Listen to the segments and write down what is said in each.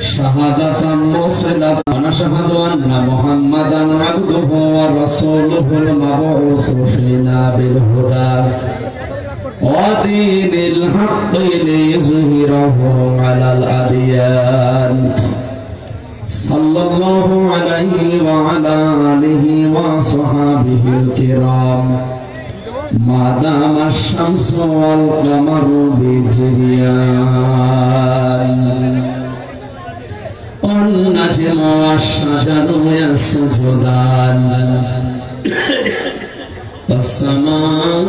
শাহাদাতান মুসলাতান ওয়া নাশহাদু আন্না মুহাম্মাদান আবদুহু ওয়া রাসূলুহুল মাবউসু ফিনা বিল হুদা ওয়া দীনিল হাক্কি লিয়ুযহিরাহু আলাল আদিয়ান সাল্লাল্লাহু আলাইহি ওয়া আলা আলিহি ওয়া সাহবিহিল কিরাম মা দামা শামসু ওয়াল কামারু বিজরিয়ান والنجم والشجر يسجدان والسماء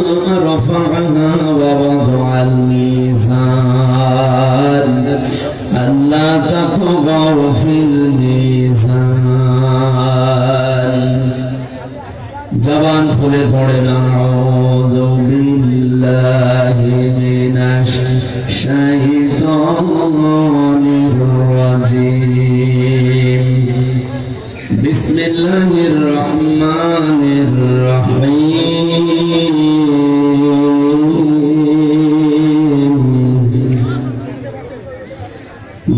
رفعها ووضع الميزان ألا تطغوا في الميزان জবান খুলে পড়েন আউযু বিল্লাহি মিনাশ শাইতানির রাজীম বিসমিল্লাহির রহমানির রহিম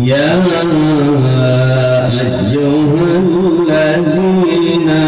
ইয়া আইয়ুহাল্লাযীনা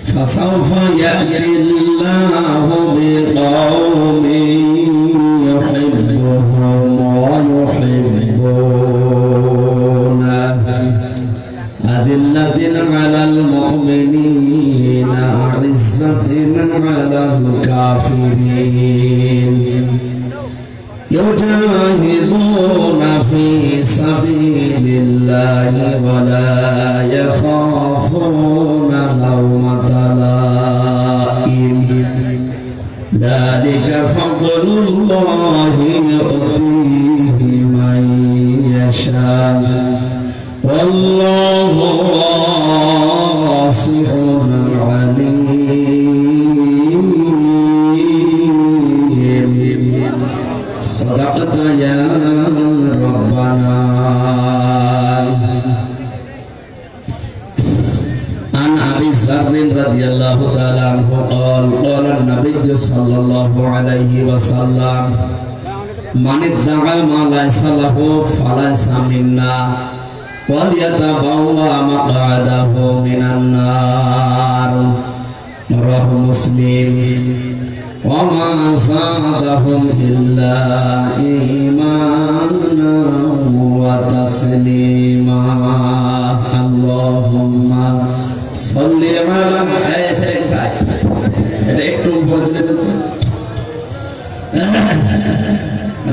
فسوف يأتي الله بقوم يحبهم ويحبونه أذلة على المؤمنين أعزة على الكافرين يجاهدون في سبيل الله ولا يخافون لومة لائم ذلك فضل الله يؤتيه من يشاء والله واسع عليم صدقت يا ربنا. عن أبي ذر رضي الله تعالى عنه قال قال النبي صلى الله عليه وسلم من ادعى ما ليس له فليس منا وليتبوأ مقعده من النار رواه مسلم وما زادهم إلا إيمانا وتسليما اللهم صل على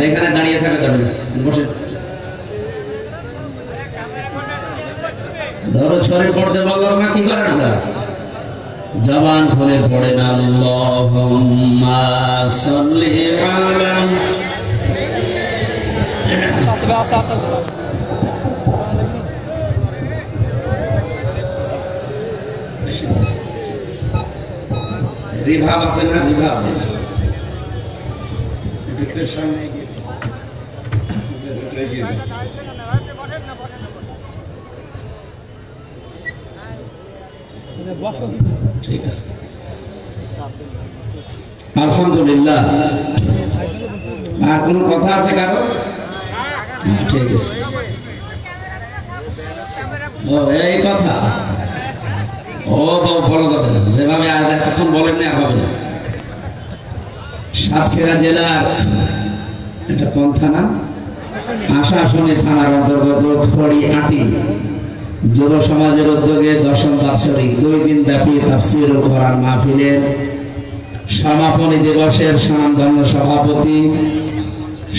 এখানে দাঁড়িয়ে থাকা যাবে বসে ধরো ছড়ে পড়তে বললাম না কি করেন আমরা জবান খুলে পড়েন আল্লাহুম্মা সাল্লি আলা রিভাব আছে না রিভাব একটু সামনে গিয়ে ঠিক আছে আলহামদুলিল্লাহ। আর কোন কথা আছে কারো? ঠিক আছে ও এই কথা ও বাবু বলা যাবে না যেভাবে আজ এতক্ষণ বলেন না হবে না। সাতক্ষীরা জেলার এটা কোন থানা? আশাশুনি থানার অন্তর্গত খড়িয়াটি যুব সমাজের উদ্যোগে 10ম বাৎসরিক 2 দিন ব্যাপী তাফসীরুল কোরআন মাহফিলের সমাপনী দিবসের স্বনামধন্য সভাপতি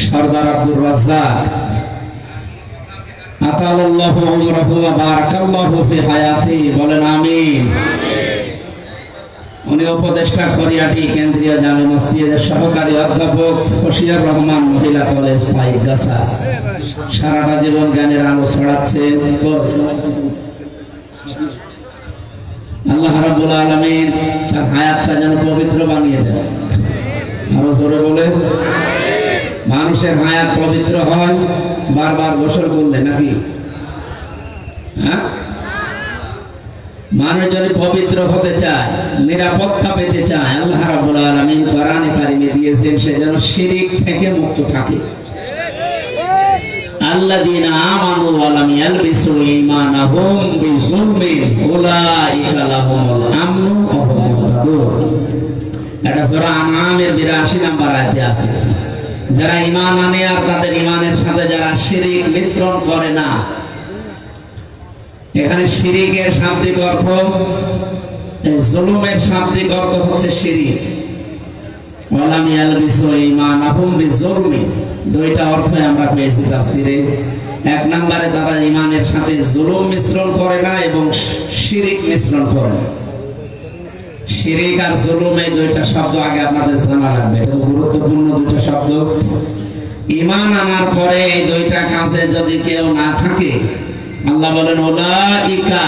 সরদার আব্দুর রাজ্জাক আতালাল্লাহু উমরাহু ওয়া বারাকাল্লাহু ফি হায়াতি বলেন আমিন। উনি উপদেষ্টা খরিয়াটি কেন্দ্রীয় জামে মসজিদের সহকারী অধ্যাপক ফসিয়ার রহমান মহিলা কলেজ পাইকগাছা। সারাটা জীবন জ্ঞানের আলো ছড়াচ্ছেন। আল্লাহ রাব্বুল আলামিন তার হায়াতটা যেন পবিত্র বানিয়ে দেন। আরো জোরে বলে, মানুষের হায়াত পবিত্র হয় বারবার গোসল করলে নাকি? হ্যাঁ, মানুষ যদি পবিত্র হতে চায়, নিরাপত্তা পেতে চায়, আল্লাহ রাব্বুল আলামিন কোরআনে কারিমে দিয়েছেন সে যেন শিরক থেকে মুক্ত থাকে। আল্লাযীনা আমানু ওয়া লাম ইয়ালবিসু ঈমানাহুম বিযুলমিন উলাইকা লাহুমুল আমনু ওয়া হুম মুহতাদুন। এটা সূরা আনআমের 82 নম্বর আয়াতে আছে। যারা ঈমান আনে আর তাদের ঈমানের সাথে যারা শিরক মিশ্রণ করে না। এখানে শিরকের শাব্দিক অর্থ, জুলুমের শাব্দিক অর্থ হচ্ছে শিরক। ওয়া লাম ইয়ালবিসু ঈমানাহুম বিযুলমিন, দুইটা অর্থ আমরা পেয়েছি তাফসীরে। এক নম্বরে তারা ঈমানের সাথে জুলুম মিশ্রণ করে না এবং শিরক মিশ্রণ করে না। শিরক আর জুলুম এই দুইটা শব্দ আগে আপনাদের জানা লাগবে, এটা গুরুত্বপূর্ণ দুইটা শব্দ। ঈমান আনার পরে এই দুইটা কাজে যদি কেউ না থাকে, আল্লাহ বলেন উলাইকা,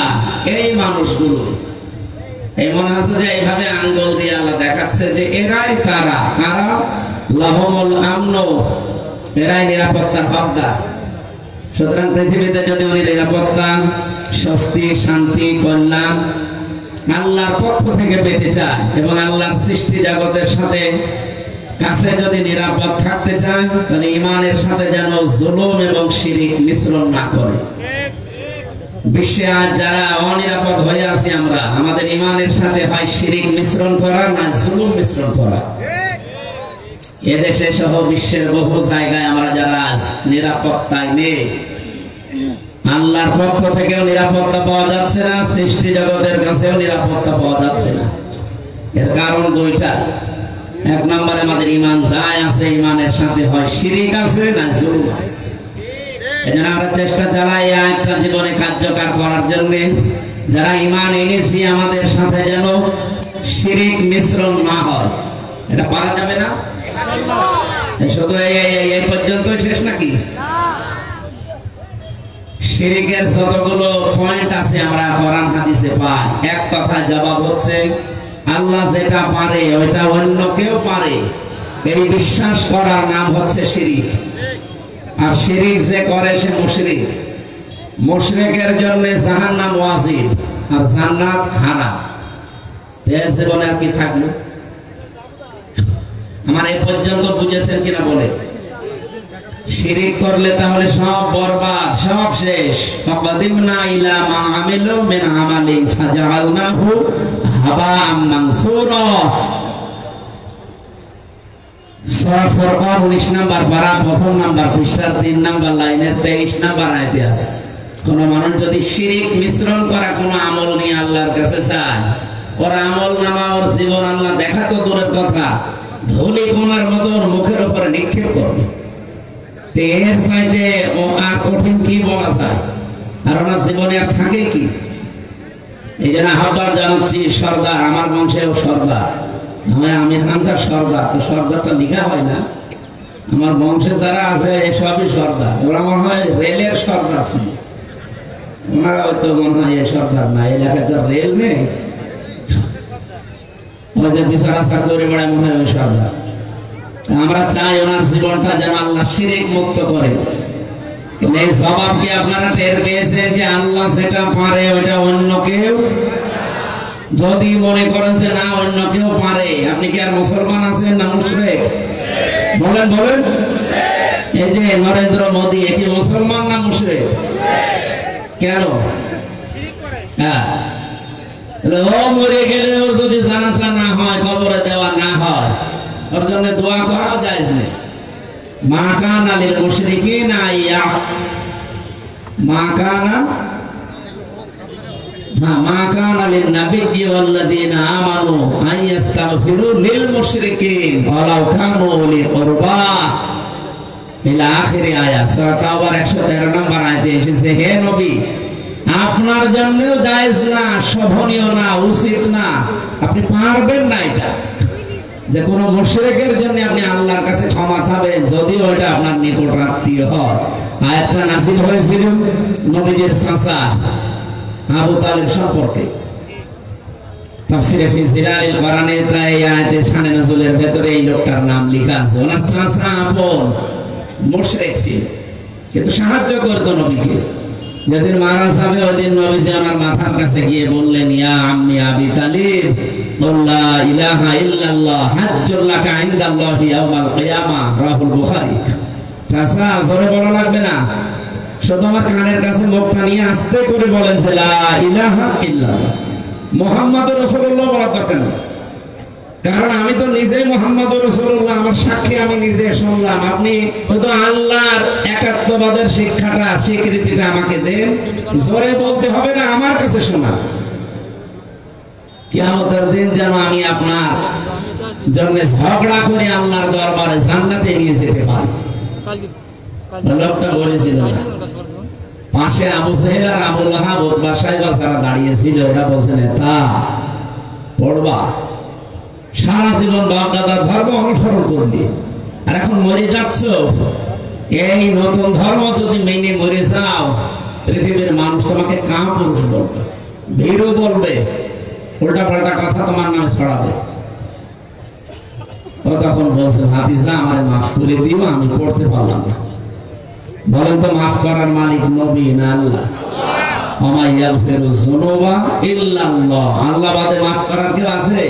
এই মানুষগুলো, এই মনে হচ্ছে যে এইভাবে আঙ্গুল দিয়ে আল্লাহ দেখাচ্ছে যে এরাই তারা, কারা? লাহুমুল আমনু, এরাই নিরাপত্তার হকদার। সুতরাং পৃথিবীতে যদি উনি নিরাপত্তা, স্বস্তি, শান্তি, কল্যাণ আল্লাহর পক্ষ থেকে পেতে চায় এবং আল্লাহর সৃষ্টি জগতের সাথে কাছে যদি নিরাপদ থাকতে চায়, তাহলে ঈমানের সাথে যেন জুলুম এবং শিরক মিশ্রণ না করে। বিশ্বে আজ যারা অনিরাপদ হয়ে আছি আমরা, আমাদের ঈমানের সাথে হয় শিরক মিশ্রণ করা না জুলুম মিশ্রণ করা। এদেশে সহ বিশ্বের বহু জায়গায় আমরা যারা আজ নিরাপত্তায় নেই, আল্লাহর পক্ষ থেকেও নিরাপত্তা পাওয়া যাচ্ছে না, সৃষ্টি জগতের কাছেও নিরাপত্তা পাওয়া যাচ্ছে না। এর কারণ দুইটা। এক নম্বরে আমাদের ঈমান যায় আছে, ঈমানের সাথে হয় শিরক আছে না জুলুম আছে। এজন্য আমরা চেষ্টা চালাই একটা জীবনে কার্যকর করার জন্য, যারা ঈমান এনেছি আমাদের সাথে যেন শিরক মিশ্রণ না হয়। এটা পারা যাবে না? শুধু এই পর্যন্ত শেষ নাকি? শিরকের যতগুলো পয়েন্ট আছে আমরা কোরআন হাদিসে পাই, এক কথা জবাব হচ্ছে আল্লাহ যেটা পারে ওইটা অন্য কেউ পারে, এই বিশ্বাস করার নাম হচ্ছে শিরক। আর শিরক যে করে সে মুশরিক। মুশরিকের জন্য জাহান্নাম ওয়াজিব আর জান্নাত হারাম। এর জীবনে আর কি থাকলো? আমার এই পর্যন্ত বুঝেছেন কিনা বলে? শিরক করলে তাহলে সব বরবাদ, সব শেষ। ফাকাদিমনা ইলা মা আমিলু মিন আমালিন ফাজআলনাহু হাবাআম মানসুরা। সূরা ফুরকান 19 নম্বর পারা, প্রথম নম্বর পৃষ্ঠার 3 নম্বর লাইনের 23 নম্বর আয়াতে আছে। কোন মানুষ যদি শিরক মিশ্রণ করা কোন আমল নিয়ে আল্লাহর কাছে চায়, ওর আমল নামা, ওর জীবন আল্লাহ দেখা তো দূরের কথা, ধুলি কোনার মতো ওর মুখের উপরে নিক্ষেপ করবে। এর চাইতে আর কঠিন কি বলা যায়? আর ওনার জীবনে আর থাকে কি? এই জন্য আহ্বান জানাচ্ছি, সর্দার, আমার বংশেও সর্দার, আমার আমির হামজা সর্দার। তো সর্দারটা লিখা হয় না, আমার বংশে যারা আছে সবই সর্দার। ওরা মনে হয় রেলের সর্দার ছিল, ওনারা হয়তো মনে হয় এই সর্দার না, এলাকায় তো রেল নেই, ওই যে বিচারা চাকরি বেড়ায় মনে হয় ওই সর্দার। আমরা চাই ওনার জীবনটা যেন আল্লাহ শিরক মুক্ত করে। এই জবাব কি আপনারা টের পেয়েছেন যে আল্লাহ যেটা পারে ওটা অন্য কেউ? যদি মনে করেছে না অন্য কেউ পারে, আপনি কি আর মুসলমান আছেন না মুশরিক? বলেন বলেন। এই যে নরেন্দ্র মোদী, এটি মুসলমান না মুশরিক? কেন? হ্যাঁ, ও মরে গেলে ওর যদি জানাজা না হয়, কবরে দেওয়া না হয়, ওর জন্য দোয়া করাও জায়েজ নেই। মা কানা লিল মুশরিকিনা ইয়া মা কানা মা কানা লিন নাবিয়্যি ওয়াল্লাযীনা আমানু আন ইস্তাগফিরু লিল মুশরিকিন ওয়ালাউ কানু উলি কুরবা ইলা আখির আয়াত। সূরা তাওবার 113 নম্বর আয়াতে এসেছে, হে নবী আপনার জন্যও জায়েজ না, শোভনীয় না, উচিত না, আপনি পারবেন না এটা যে কোন মুশরিকের জন্য আপনি আল্লাহর কাছে ক্ষমা চাবেন, যদি ওইটা আপনার নিকট আত্মীয় হয়। আয়াতটা নাযিল হয়েছিল নবীজির চাচা আবু তালিব সম্পর্কে। তাফসীরে ফি জিলালিল কোরআনে প্রায় আয়াতের শানে নজুলের ভেতরে এই লোকটার নাম লেখা আছে। ওনার চাচা আপন মুশরিক ছিল, কিন্তু সাহায্য করতো নবীকে। যেদিন মারা যাবে ওইদিন নবীজি ওনার মাথার কাছে গিয়ে বললেন, ইয়া আম্মি আবি তালিব লা ইলাহা ইল্লাল্লাহ হাজ্জুল লাকা ইনদাল্লাহি ইয়াউমাল কিয়ামাহ, রাহুল বুখারী। চাচা জোরে বলা লাগবে না, শুধু আমার কানের কাছে মুখটা নিয়ে আস্তে করে বলেন যে লা ইলাহা ইল্লাল্লাহ মুহাম্মাদুর রাসূলুল্লাহ বলা দরকার নেই, কারণ আমি তো নিজেই মুহাম্মাদুর রাসূলুল্লাহ, আমার সাক্ষী আমি নিজে শুনলাম। আপনি হয়তো আল্লাহর একাত্মবাদের শিক্ষাটা স্বীকৃতিটা আমাকে দেন, জোরে বলতে হবে না, আমার কাছে শোনা। কিয়ামতের দিন যেন আমি আপনার জন্য ঝগড়া করে আল্লাহর দরবারে জান্নাতে নিয়ে যেতে পারি। লোকটা বলেছিল, পাশে আবু জেহেল আর আবু লাহাব বাসায় বাসারা দাঁড়িয়েছিল, এরা বলছেন তা পড়বা, সারা জীবন বাপ দাদার ধর্ম অনুসরণ করবে, আর এখন মরে যাচ্ছ, এই নতুন ধর্ম যদি মেনে মরে যাও, পৃথিবীর মানুষ তোমাকে কাপুরুষ বলবে, ভীরু বলবে, উল্টা পাল্টা কথা তোমার নামে ছড়াবে। ও তখন বলছে, ভাতিজা আমারে মাফ করে দিও, আমি পড়তে পারলাম না। বলেন তো মাফ করার মালিক নবী না আল্লাহ? আল্লাহ বাদে মাফ করার কেউ আছে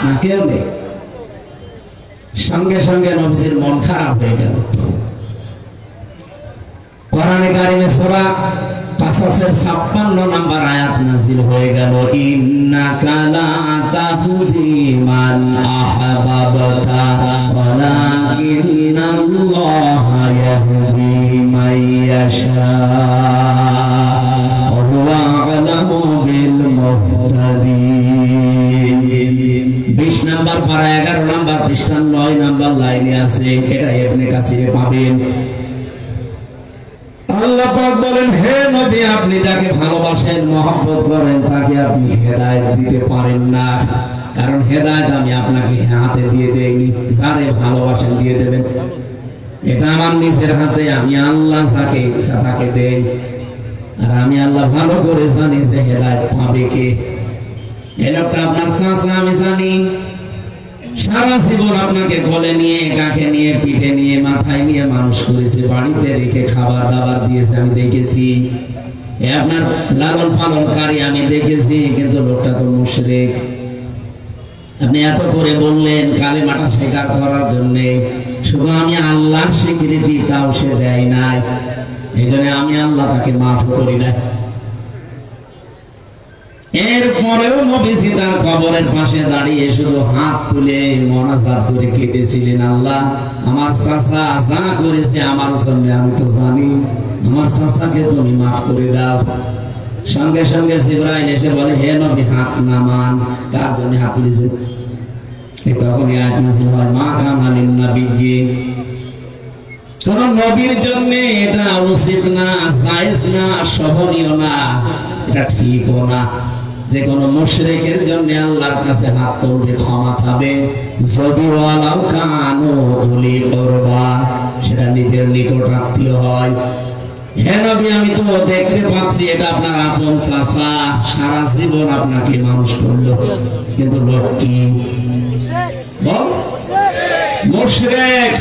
না? কেউ নেই। সঙ্গে সঙ্গে নবীজির মন খারাপ হয়ে গেল। কোরআনে কারিমে সূরা কাসাসের 56 নম্বর আয়াত নাযিল হয়ে গেল, ইন্নাকা লা তাহদি মান আহবাবতা ওয়ালাকিন্নাল্লাহা ইয়াহদি মান ইয়াশা ওয়া হুয়া আ'লামু বিল মুহতাদিন। 20 নম্বর পারা 11 নম্বর পৃষ্ঠা 9 নম্বর লাইনে আছে, এটা ইবনে কাসিরে পাবেন। আল্লাহ পাক বলেন, হে নবী, আপনি যাকে ভালোবাসেন, মহব্বত করেন, তাকে আপনি হেদায়েত দিতে পারেন না, কারণ হেদায়েত আমি আপনাকে হাতে দিয়ে দেইনি, যারে ভালোবাসেন দিয়ে দেবেন। এটা আমার নিজের হাতে, আমি আল্লাহ যাকে ইচ্ছা তাকে দেই, আর আমি আল্লাহ ভালো করে জানি যে হেদায়েত পাবে কে। এই লোকটা আপনার চাচা, আমি জানি সারা জীবন আপনাকে কোলে নিয়ে, কাঁখে নিয়ে, পিঠে নিয়ে, মাথায় নিয়ে মানুষ করেছে, বাড়িতে রেখে খাবার দাবার দিয়েছে, আমি দেখেছি। আপনার লালন পালনকারী আমি দেখেছি, কিন্তু লোকটা তো মুশরিক। আপনি এত করে বললেন কালেমাটা স্বীকার করার জন্য, শুধু আমি আল্লাহর স্বীকৃতি তাও সে দেয় নাই, এই জন্য আমি আল্লাহ তাকে মাফ করি না। এরপরেও নবীজি তার কবরের পাশে দাঁড়িয়ে শুধু হাত তুলে মোনাজাত করে কেঁদেছিলেন, আল্লাহ আমার চাচা যা করেছে আমার জন্য আমি তো জানি, আমার চাচাকে তুমি মাফ করে দাও। সঙ্গে সঙ্গে জিবরাইল এসে বলে, হে নবী হাত নামান। কার জন্য হাত তুলেছে? তখন আয়াত নাযিল হয়, মা কানা লিন নাবিয়্যি, কোন নবীর জন্য এটা উচিত না, জায়েজ না, শোভনীয় না, এটা ঠিকও না যে কোন মুশরিকের জন্য আল্লাহর কাছে হাত তুলবে, ক্ষমা চাবে, যদি ওয়ালাউ কানু উলি কুরবা, সেটা নিজের নিকট আত্মীয় হয়। হে নবী, আমি তো দেখতে পাচ্ছি এটা আপনার আপন চাচা, সারা জীবন আপনাকে মানুষ করলো, কিন্তু লোক কি বল? মুশরিক।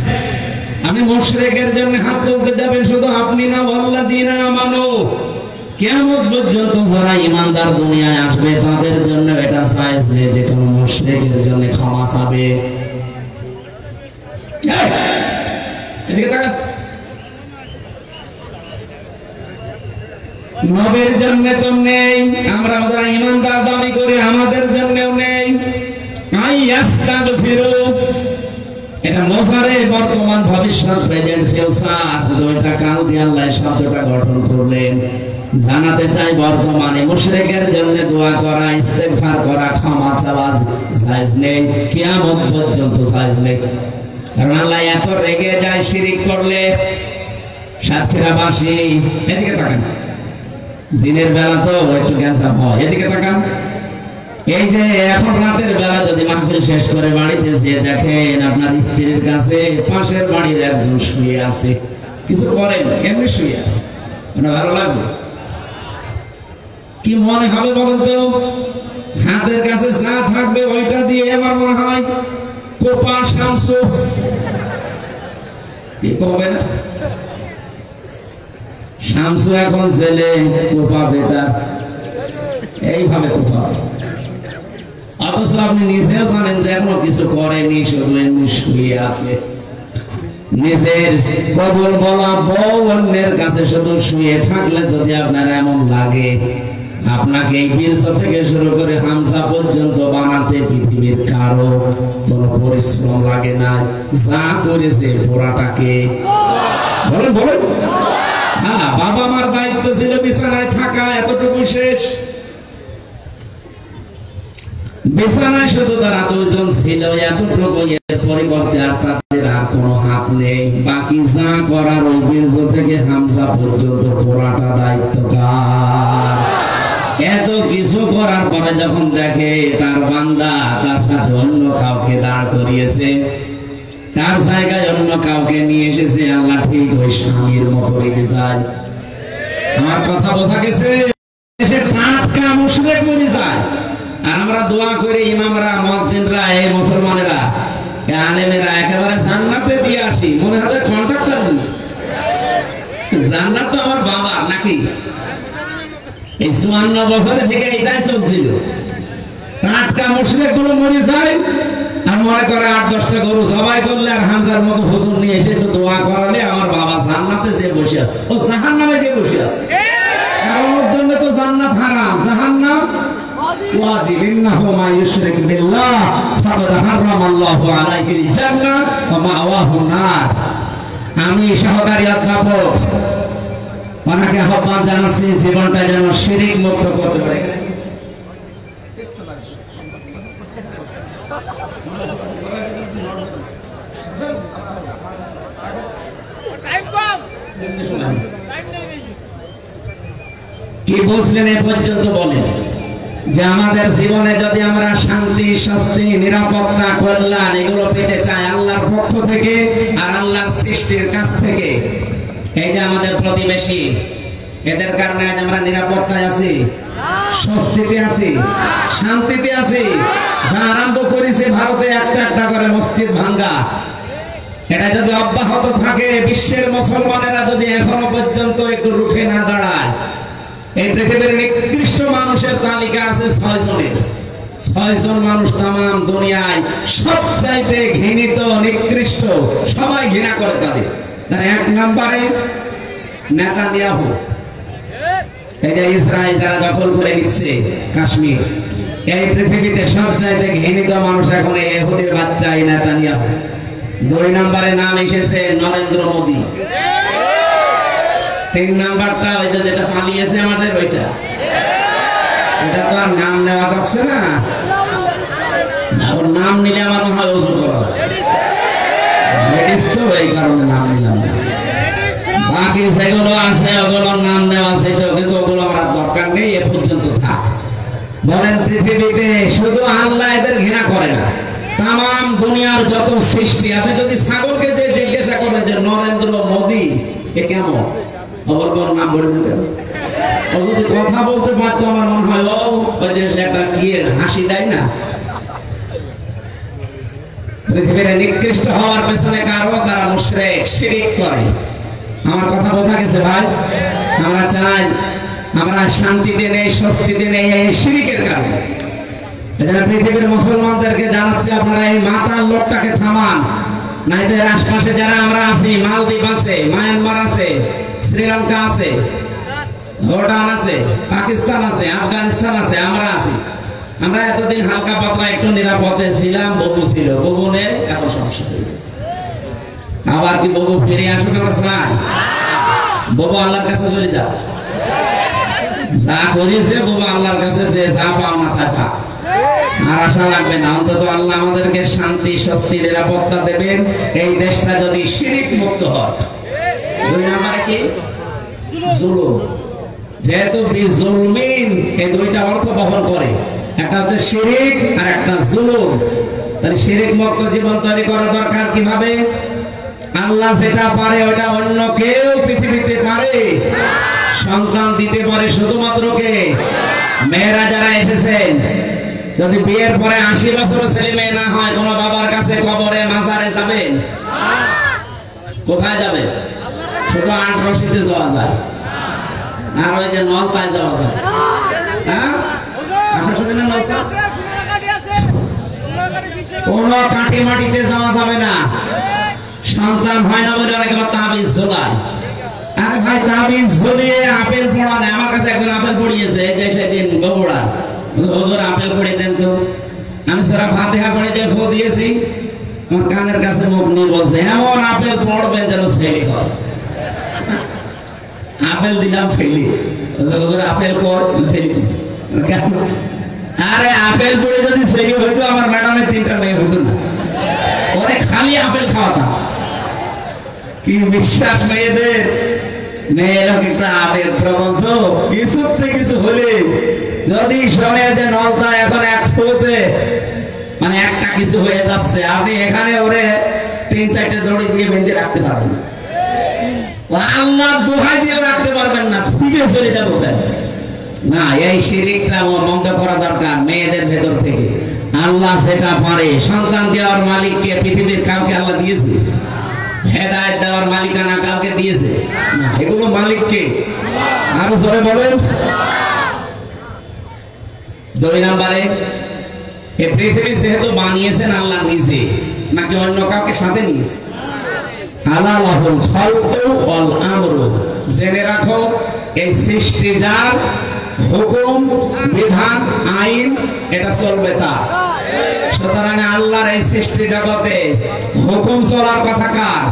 আমি মুশরিকের জন্য হাত তুলতে যাবেন, শুধু আপনি না, ওয়াল্লাযীনা আমানু, কিয়ামত পর্যন্ত যারা ঈমানদার দুনিয়ায় আসবে তাদের জন্য এটা চাইছে যে কোন মুশরিকের জন্য ক্ষমা চাবে। নবীর জন্য তো নেই, আমরা যারা ঈমানদার দাবি করি আমাদের জন্যও নেই। আইয়াস্তাগফিরু, এটা মোজারে বর্তমান ভবিষ্যৎ, প্রেজেন্ট ফিউচার, দুইটা কাল দিয়ে আল্লাহ শব্দটা গঠন করলেন। জানাতে চাই বর্তমানে মুশরিকের জন্য দোয়া করা, ইস্তেগফার করা, ক্ষমা চাওয়া জায়েজ নেই, কিয়ামত পর্যন্ত জায়েজ নেই। কারণ আল্লাহ এত রেগে যায় শিরিক করলে। সাতক্ষীরাবাসী, এদিকে তাকান, দিনের বেলা তো একটু গ্যাঞ্জাম হয়। এদিকে তাকান, এই যে এখন রাতের বেলা যদি মাহফিল শেষ করে বাড়িতে যেয়ে দেখেন আপনার স্ত্রীর কাছে পাশের বাড়ির একজন শুয়ে আছে, কিছু করেন এমনি শুয়ে আছে, মানে ভালো লাগবে? কি মনে হবে বলেন তো? হাতের কাছে যা থাকবে ওইটা দিয়ে আমার মনে হয় কোপা শামসু কি কবে না, শামসু এখন জেলে, কোপা বেতার, এইভাবে কোপা। অথচ আপনি নিজেও জানেন যে এখনো কিছু করেনি, শুধু এমনি শুয়ে আছে। নিজের কবর বলা বউ অন্যের কাছে শুধু শুয়ে থাকলে যদি আপনার এমন লাগে, আপনাকে এই বীরসা থেকে শুরু করে হামজা পর্যন্ত বানাতে পৃথিবীর কারো কোনো পরিশ্রম লাগে না। যা করেছে পোড়াটাকে বলেন বলেন। হ্যাঁ, বাবা মার দায়িত্ব ছিল বিছানায় থাকা, এতটুকু শেষ। বিছানায় শুধু তারা দুজন ছিল, এতটুকু। এর পরিবর্তে আর তাদের আর কোনো হাত নেই। বাকি যা করার ওই বীর্য থেকে হামজা পর্যন্ত পোড়াটা দায়িত্ব কার? এত কিছু করার পরে যখন দেখে তার বান্দা তার সাথে অন্য কাউকে দাঁড় করিয়েছে, তার জায়গায় অন্য কাউকে নিয়ে এসেছে, আল্লাহ ঠিক ওই স্বামীর মতো রেখে যায়। আমার কথা বোঝা গেছে? সে টাটকা মুশরিক বনে যায়। আর আমরা দোয়া করি, ইমামরা, মুয়াজ্জিনরা, এই মুসলমানেরা, এই আলেমেরা একেবারে জান্নাতে দিয়ে আসি। মনে হয় কন্ট্রাক্টর নেই, জান্নাত তো আমার বাবা নাকি? এই 54 বছরে থেকে এটাই চলছিল। টাটকা মুশরিক গুলো মরে যায় আর মনে করে 8-10টা গরু জবাই করলে আর হামজার মতো হুজুর নিয়ে এসে একটু দোয়া করালে আমার বাবা জান্নাতে যে বসে আছে, ও জাহান্নামে যে বসে আছে। কারণ ওর জন্য তো জান্নাত হারাম, জাহান্নাম ওয়াজিব। ইন্নাহু মা ইউশরিক বিল্লাহ ফাকাদ হারামাল্লাহু আলাইহিল জান্নাহ ওয়া মাওয়াহুন নার। আমি সহকারী অধ্যাপক ওনাকে আহ্বান জানাচ্ছি জীবনটা যেন শিরিক মুক্ত করতে পারে। কি বুঝলেন এ পর্যন্ত বলেন? যে আমাদের জীবনে যদি আমরা শান্তি, স্বস্তি, নিরাপত্তা, কল্যাণ এগুলো পেতে চাই আল্লাহর পক্ষ থেকে আর আল্লাহর সৃষ্টির কাছ থেকে, এই যে আমাদের প্রতিবেশী, এদের কারণে আজ আমরা নিরাপত্তায় আছি, স্বস্তিতে আছি, শান্তিতে আছি। যা আরম্ভ করেছে ভারতে একটা একটা করে মসজিদ ভাঙ্গা, এটা যদি অব্যাহত থাকে, বিশ্বের মুসলমানেরা যদি এখনো পর্যন্ত একটু রুখে না দাঁড়ায়, এই পৃথিবীর নিকৃষ্ট মানুষের তালিকা আছে 6 জনের। 6 জন মানুষ তামাম দুনিয়ায় সবচাইতে ঘৃণিত, নিকৃষ্ট, সবাই ঘৃণা করে তাদের। তার 1 নম্বরে নেতানিয়াহু, এই যে ইসরায়েল যারা দখল করে নিচ্ছে কাশ্মীর, এই পৃথিবীতে সবচাইতে ঘৃণিত মানুষ এখন এই ইহুদির বাচ্চা এই নেতানিয়াহু। 2 নম্বরে নাম এসেছে নরেন্দ্র মোদী। 3 নাম্বারটা ওই যে যেটা পালিয়েছে আমাদের, ওইটা, এটা তো আর নাম নেওয়া যাচ্ছে না। ওর নাম নিলে আমার মনে হয় ওজন করা, লেডিস তো এই কারণে নাম নিলাম না। বাকি যেগুলো আছে ওগুলোর নাম নেওয়া আছে, কিন্তু ওগুলো আমার দরকার নেই, এ পর্যন্ত থাক। বলেন পৃথিবীতে শুধু আল্লাহ এদের ঘৃণা করে না, তামাম দুনিয়ার যত সৃষ্টি। আপনি যদি ছাগলকে যে জিজ্ঞাসা করেন যে নরেন্দ্র মোদী এ কেমন, অবর নাম বলে দিতে, ও যদি কথা বলতে পারতো আমার মনে হয় ও ওই যে একটা কি হাসি দেয় না। পৃথিবীর নিকৃষ্ট হওয়ার পেছনে কারণ তারা মুশরিক, শিরিক করে। আমার কথা বোঝা গেছে ভাই? আমরা চাই আমরা শান্তিতে নেই, স্বস্তিতে নেই এই শিরিকের কারণে। এজন্য পৃথিবীর মুসলমানদেরকে জানাচ্ছি, আপনারা এই মাতাল লোকটাকে থামান। নাইদের আশপাশে যারা আমরা আছি, মালদ্বীপ আছে, মায়ানমার আছে, শ্রীলঙ্কা আছে, ভুটান আছে, পাকিস্তান আছে, আফগানিস্তান আছে, আমরা আছি। আমরা এতদিন হালকা পাতলা একটু নিরাপদে ছিলাম, ববু ছিল, ববু নেই, এখন সমস্যা হয়ে গেছে। আবার কি ববু ফিরে আসুক আমরা চাই? ববু আল্লাহর কাছে চলে যাও, যা করেছে ববু আল্লাহর কাছে, যে যা পাও না তাই পাক। আর আশা লাগবে না, অন্তত আল্লাহ আমাদেরকে শান্তি, স্বস্তি, নিরাপত্তা দেবেন এই দেশটা যদি শিরিক মুক্ত হয়। 2 নম্বরে কি? জুলুম। যেহেতু বিজুলমিন এই দুইটা অর্থ বহন করে, একটা হচ্ছে শিরিক আর একটা জুলুম। তাহলে শিরিক মুক্ত জীবন তৈরি করা দরকার কিভাবে? আল্লাহ যেটা পারে ওটা অন্য কেউ পৃথিবীতে পারে? সন্তান দিতে পারে শুধুমাত্র কে? মেয়েরা যারা এসেছেন, যদি বিয়ের পরে 80 বছর ছেলে মেয়ে না হয়, কোন বাবার কাছে কবরে মাজারে যাবেন? কোথায় যাবে? শুধু 8 রশিতে যাওয়া যায়, আর ওই যে নলতায় যাওয়া যায়। হ্যাঁ, আশা শুনি না, নলতা কোন কাটি মাটিতে যাওয়া যাবে না। সন্তান হয় না বলে অনেকে তাবিজ ঝোলায়। আরে ভাই, তাবিজ ঝুলিয়ে আপেল পড়া নেই। আমার কাছে একজন আপেল পড়িয়েছে, যে সেদিন বগুড়া, হুজুর আপেল পড়ে দেন তো। আমি সূরা ফাতিহা পড়ে দিয়ে ফু দিয়েছি, আমার কানের কাছে মুখ নিয়ে বলছে, এমন আপেল পড়বেন যেন ছেলে হয়। আপেল দিলাম, ফেলি। হুজুর আপেল পড়, ফেলি দিয়েছি। আরে আপেল পড়ে যদি ছেলে হইতো, আমার ম্যাডামের 3টা মেয়ে হতো না। ওরে খালি আপেল খাওয়াতাম। কি বিশ্বাস মেয়েদের! মেয়েরা কিন্তু আপেল প্রবন্ধ, কিছুতে কিছু হলে যদি শোনে যে নলতা এখন 1 ফুটে মানে একটা কিছু হয়ে যাচ্ছে, আপনি এখানে ওরে 3-4টে দড়ি দিয়ে বেঁধে রাখতে পারবেন না। আল্লাহ দোহাই দিয়ে রাখতে পারবেন না, ফিরে চলে যাবো কেন? না, এই শিরিকটা বন্ধ করা দরকার মেয়েদের ভেতর থেকে। আল্লাহ সেটা পারে। সন্তান দেওয়ার মালিককে পৃথিবীর কাউকে আল্লাহ দিয়েছে? হেদায়েত দেওয়ার মালিকানা কাউকে দিয়েছে? না, এগুলো মালিককে। আরো জোরে বলেন। 2 নম্বরে, এই পৃথিবী যেহেতু বানিয়েছেন আল্লাহ নিজে, নাকি অন্য কাউকে সাথে নিয়েছে? আলালাহুল খালকু ওয়াল আমরু। জেনে রাখো, এই সৃষ্টি যার, হুকুম, বিধান, আইন এটা চলবে তার। সুতরাং আল্লাহর এই সৃষ্টি জগতে হুকুম চলার কথা কার?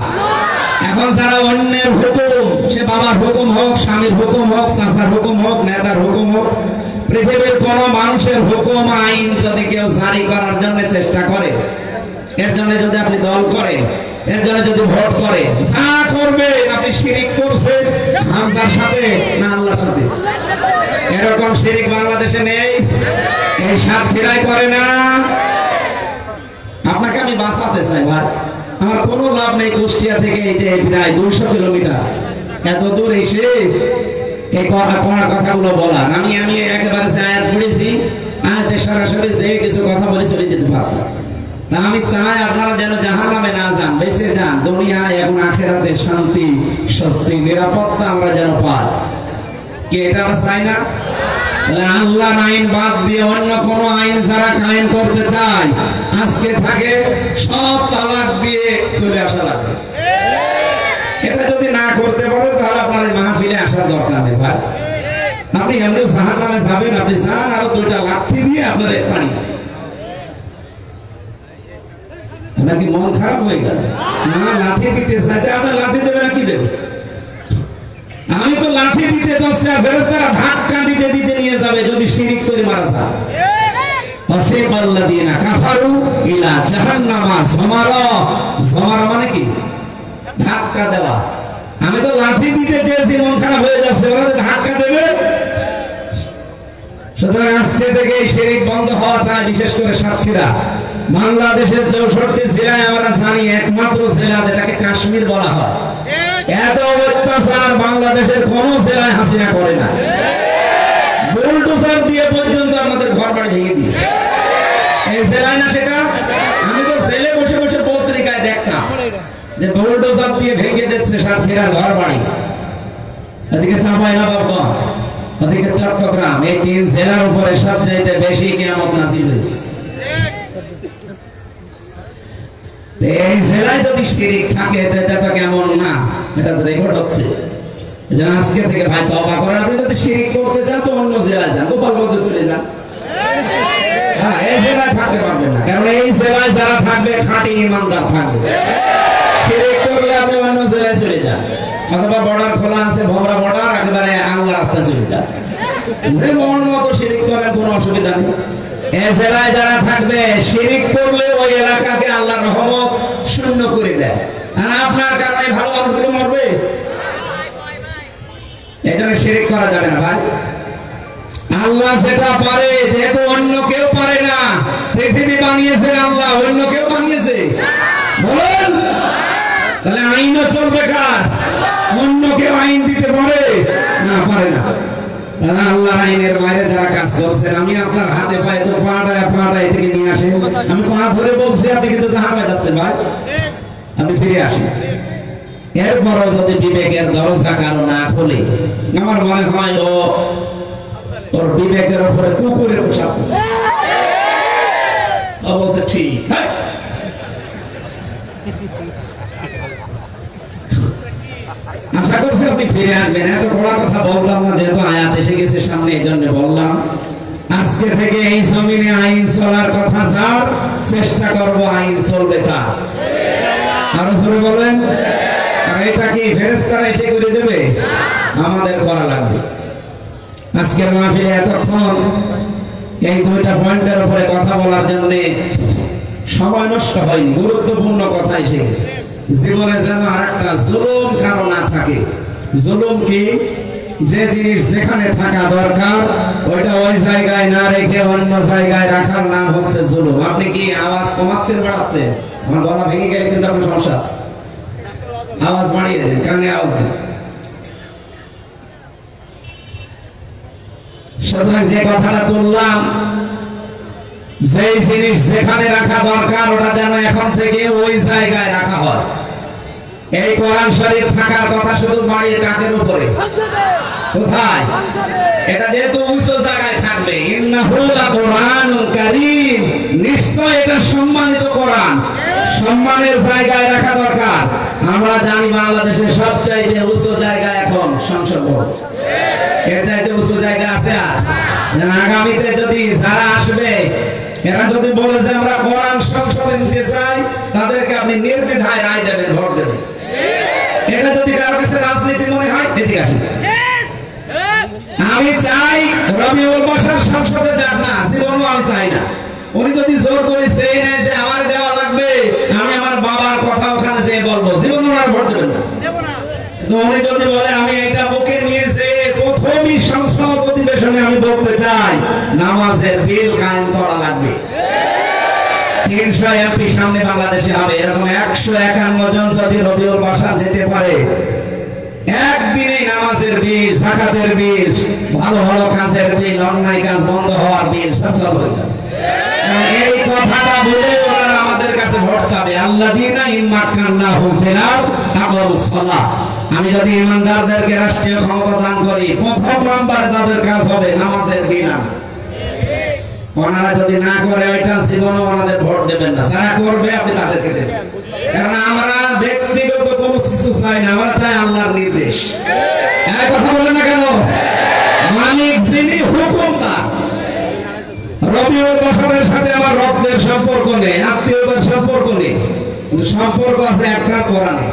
এখন যারা অন্যের হুকুম, সে বাবার হুকুম হোক, স্বামীর হুকুম হোক, চাচার হুকুম হোক, নেতার হুকুম হোক, পৃথিবীর কোন মানুষের হুকুম আইন যদি কেউ জারি করার জন্য চেষ্টা করে, এর জন্য যদি আপনি দল করেন, এর জন্য যদি ভোট করে, যা করবে আপনি শিরিক করছেন হামজার সাথে না আল্লাহর সাথে? এরকম শিরিক বাংলাদেশে নেই? এই সাতক্ষীরায় করে না? আপনাকে আমি বাঁচাতে চাই ভাই, আমার কোনো লাভ নেই কুষ্টিয়া থেকে এই যে প্রায় 200 কিলোমিটার এত দূর এসে এই কথাগুলো বলার। আমি একেবারে আয়াত পড়েছি, আয়াতে সরাসরি যে কিছু কথা বলে চলে যেতে পারতাম। তা আমি চাই আপনারা যেন জাহান্নামে না যান, বেঁচে যান, দুনিয়ায় এবং আখিরাতে শান্তি, স্বস্তি, নিরাপত্তা আমরা যেন পাই। কি এটা আমরা চাই না? আল্লাহর আইন বাদ দিয়ে অন্য কোন আইন যারা কায়েম করতে চায়, আজকে থাকে সব তালাক দিয়ে চলে আসা লাগবে। এটা যদি না করতে পারে, তাহলে আপনার মাহফিলে আসার দরকার নেই ভাই। আপনি এমনি জাহান্নামে যাবেন, আপনি যান, আরো 2টা লাঠি দিয়ে আপনার পানি। নাকি মন খারাপ হয়ে গেল? না, লাঠি দিতে চাইতে আপনার লাঠি দেবে না, কি দেবে? আমি তো লাঠি দিতে যাচ্ছি, আর ফেরেশতারা ধাক্কা দিতে দিতে নিয়ে যাবে যদি শিরিক করে মারা যায়। ওয়াসিকাল্লাযীনা কাফারু ইলা জাহান্নামা যামারা। যামারা মানে কি? ধাক্কা দেওয়া। আমি তো লাঠি দিতে চেয়েছি, মন খারাপ হয়ে যাচ্ছে, ওরা ধাক্কা দেবে। সুতরাং আজকে থেকে শিরিক বন্ধ হওয়া চাই, বিশেষ করে সাতক্ষীরা। বাংলাদেশের 64 জেলায় আমরা জানি একমাত্র জেলা যেটাকে কাশ্মীর বলা হয়। এত অত্যাচার বাংলাদেশের কোন জেলায় হাসিনা করে না। বুলডোজার দিয়ে পর্যন্ত আমাদের ঘর বাড়ি ভেঙে দিয়েছে। এই জেলায় না সেটা? আমি তো জেলে বসে বসে পত্রিকায় দেখতাম যে বুলডোজার দিয়ে ভেঙে দিচ্ছে সাতক্ষীরার ঘর বাড়ি। ওদিকে চাঁপাইনবাবগঞ্জ, ওদিকে চট্টগ্রাম, এই 3 জেলার উপরে সবচাইতে বেশি কিয়ামত নাজিল হয়েছে। এই জেলায় যদি শিরিক থাকে, এটা কেমন না? এটা তো রেকর্ড হচ্ছে। এজন্য আজকে থেকে ভাই তওবা করেন। আপনি যদি শিরিক করতে চান তো অন্য জেলায় যান, গোপালগঞ্জে চলে যান। হ্যাঁ, এই জেলায় থাকতে পারবেন না, কারণ এই জেলায় যারা থাকবে খাঁটি ইমানদার থাকবে। শিরিক করলে আপনি অন্য জেলায় চলে যান, অথবা বর্ডার খোলা আছে, ভোমরা বর্ডার, একেবারে আল্লাহ রাস্তা চলে যান। যে মন মতো শিরিক করেন, কোনো অসুবিধা নেই। এই জেলায় যারা থাকবে, শিরিক করলে ওই এলাকাকে আল্লাহর রহমত শূন্য করে দেয়। আর আপনার কারণে ভালো মানুষগুলো মরবে। এখানে এখানে শিরক করা যাবে না ভাই। আল্লাহ যেটা পারে, যেহেতু অন্য কেউ পারে না। পৃথিবী বানিয়েছেন আল্লাহ, অন্য কেউ বানিয়েছে? বলেন। তাহলে আইনও চলবে কার? অন্য কেউ আইন দিতে পারে না, পারে না। আল্লাহর আইনের বাইরে যারা কাজ করছেন, আমি আপনার হাতে পায়ে তো পাটা থেকে নিয়ে আসেন, আমি পা ধরে বলছি, আপনি কিন্তু জাহান্নামে যাচ্ছেন ভাই। আপনি ফিরে আসেন। এরপরও যদি বিবেকের দরজা কারো না খোলে, আমার মনে হয় ওর বিবেকের উপরে কুকুরের পোশাক অবশ্য ঠিক। আশা করছি আপনি ফিরে আসবেন। এত বড় কথা বললাম না, যেহেতু আয়াত এসে গেছে সামনে, এই জন্য বললাম। আজকে থেকে এই জমিনে আইন চলার কথা স্যার, চেষ্টা করব আইন চলবে তা। আরো জোরে বলেন। আর এটা কি ফেরেশতারা এসে করে দেবে? আমাদের করা লাগবে। আজকের মাহফিলে এতক্ষণ এই দুইটা পয়েন্টের উপরে কথা বলার জন্য সময় নষ্ট হয়নি, গুরুত্বপূর্ণ কথা এসে গেছে। জীবনে যেন আর একটা জুলুম কারো না থাকে। জুলুম কি? যে জিনিস যেখানে থাকা দরকার ওইটা ওই জায়গায় না রেখে অন্য জায়গায় রাখার নাম হচ্ছে জুলুম। আপনি কি আওয়াজ কমাচ্ছেন, বাড়াচ্ছেন? আমার গলা ভেঙে গেলে কিন্তু আপনার সমস্যা আছে। আওয়াজ বাড়িয়ে দেন, কানে আওয়াজ দেন। সুতরাং যে কথাটা তুললাম, যে জিনিস যেখানে রাখা দরকার ওটা যেন এখন থেকে ওই জায়গায় রাখা হয়। এই কোরআন শরীফ থাকার কথা শুধু বাড়ির টাকের উপরে, কোথায়? এটা যেহেতু উঁচু জায়গায় থাকবে, ইন্নাহু লাকুরআনুন কারীম, নিশ্চয় এটা সম্মানিত কোরআন, সম্মানের জায়গায় রাখা দরকার। আমরা জানি বাংলাদেশের সবচাইতে উঁচু জায়গা এখন সংসদ ভবন। এর চাইতে উঁচু জায়গা আছে? আর আগামীতে যদি যারা আসবে এরা যদি বলে যে আমরা কোরআন সংসদে নিতে চাই, তাদেরকে আপনি নির্দ্বিধায় রায় দেবেন, ভোট দেবেন। এটা যদি কারোর কাছে রাজনীতি মনে হয়, এদিকে আসেন। আমি চাই রবিউল বাশার সংসদে যাক না, জীবনও আমি চাই না। উনি যদি জোর করে চেয়ে নেয় যে আমার দেওয়া লাগবে, আমি আমার বাবার কথা ওখানে যেয়ে বলবো, জীবনও আর ভোট দেবেন না। তো উনি যদি বলে আমি এটা বুকে নিয়ে যেয়ে প্রথমই সংসদ অধিবেশনে আমি বলতে চাই নামাজের বিল কায়েম করা লাগবে। 300 এমপি সামনে বাংলাদেশে হবে, এরকম 151 জন যদি রবিউল বাশা যেতে পারে, একদিনে নামাজের বিল, যাকাতের বিল, ভালো ভালো কাজের বিল, অন্যায় কাজ বন্ধ হওয়ার বিল সব চালু হয়ে যাবে। এই কথাটা বলে ওনারা আমাদের কাছে ভোট চাবে। আল্লাযীনা ইম্মাক্কান্নাহুম ফিল আরদ আকামুস সালাহ। আমি যদি ইমানদারদেরকে রাষ্ট্রীয় ক্ষমতা দান করি, প্রথম নাম্বারে তাদের কাজ হবে নামাজের বিল আনা। ওনারা যদি না করে ওইটা, জীবনে ওনাদের ভোট দেবেন না। যারা করবে আপনি তাদেরকে দেবেন। কারণ আমরা ব্যক্তিগত কোনো কিছু চাই না, আমরা চাই আল্লাহর নির্দেশ। এই কথা বলেন না কেন? মালিক যিনি, হুকুম তার। রবিউল বাশারের সাথে আমার রক্তের সম্পর্ক নেই, আত্মীয়তার সম্পর্ক নেই, কিন্তু সম্পর্ক আছে একটা কোরআনে।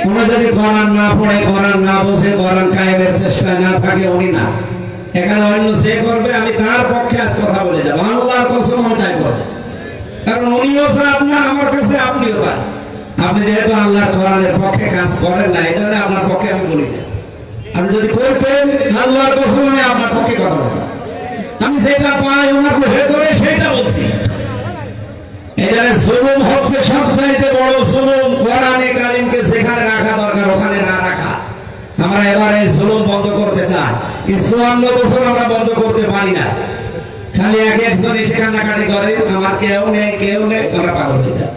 উনি যদি কোরআন না পড়ে, কোরআন না বোঝে, কোরআন কায়েমের চেষ্টা না থাকে, উনি না। এখানে অন্য যে করবে আমি তার পক্ষে আজ কথা বলে যাবো, আল্লাহর কসম আমি তাই করব। কারণ উনিও চান না আমার কাছে, আপনিও তাই। আপনি যেহেতু আল্লাহর কোরআনের পক্ষে কাজ করেন না, এই জন্য আপনার পক্ষে আমি বলি না। আপনি যদি করতেন আল্লাহর কসম আমি আপনার পক্ষে কথা বলতাম। আমি যেটা পাই ওনার ভেতরে সেটা বলছি। এখানে জুলুম হচ্ছে সবচাইতে বড় জুলুম, কোরআনে কারীমকে যেখানে রাখা দরকার ওখানে না রাখা। আমরা এবারে জুলুম বন্ধ করতে চাই, 54 বছর আমরা বন্ধ করতে পারি না। খালি একজন এসে কান্নাকাটি করে, আমার কেউ নেই, কেউ নেই, আমরা পাগল হয়ে যাই।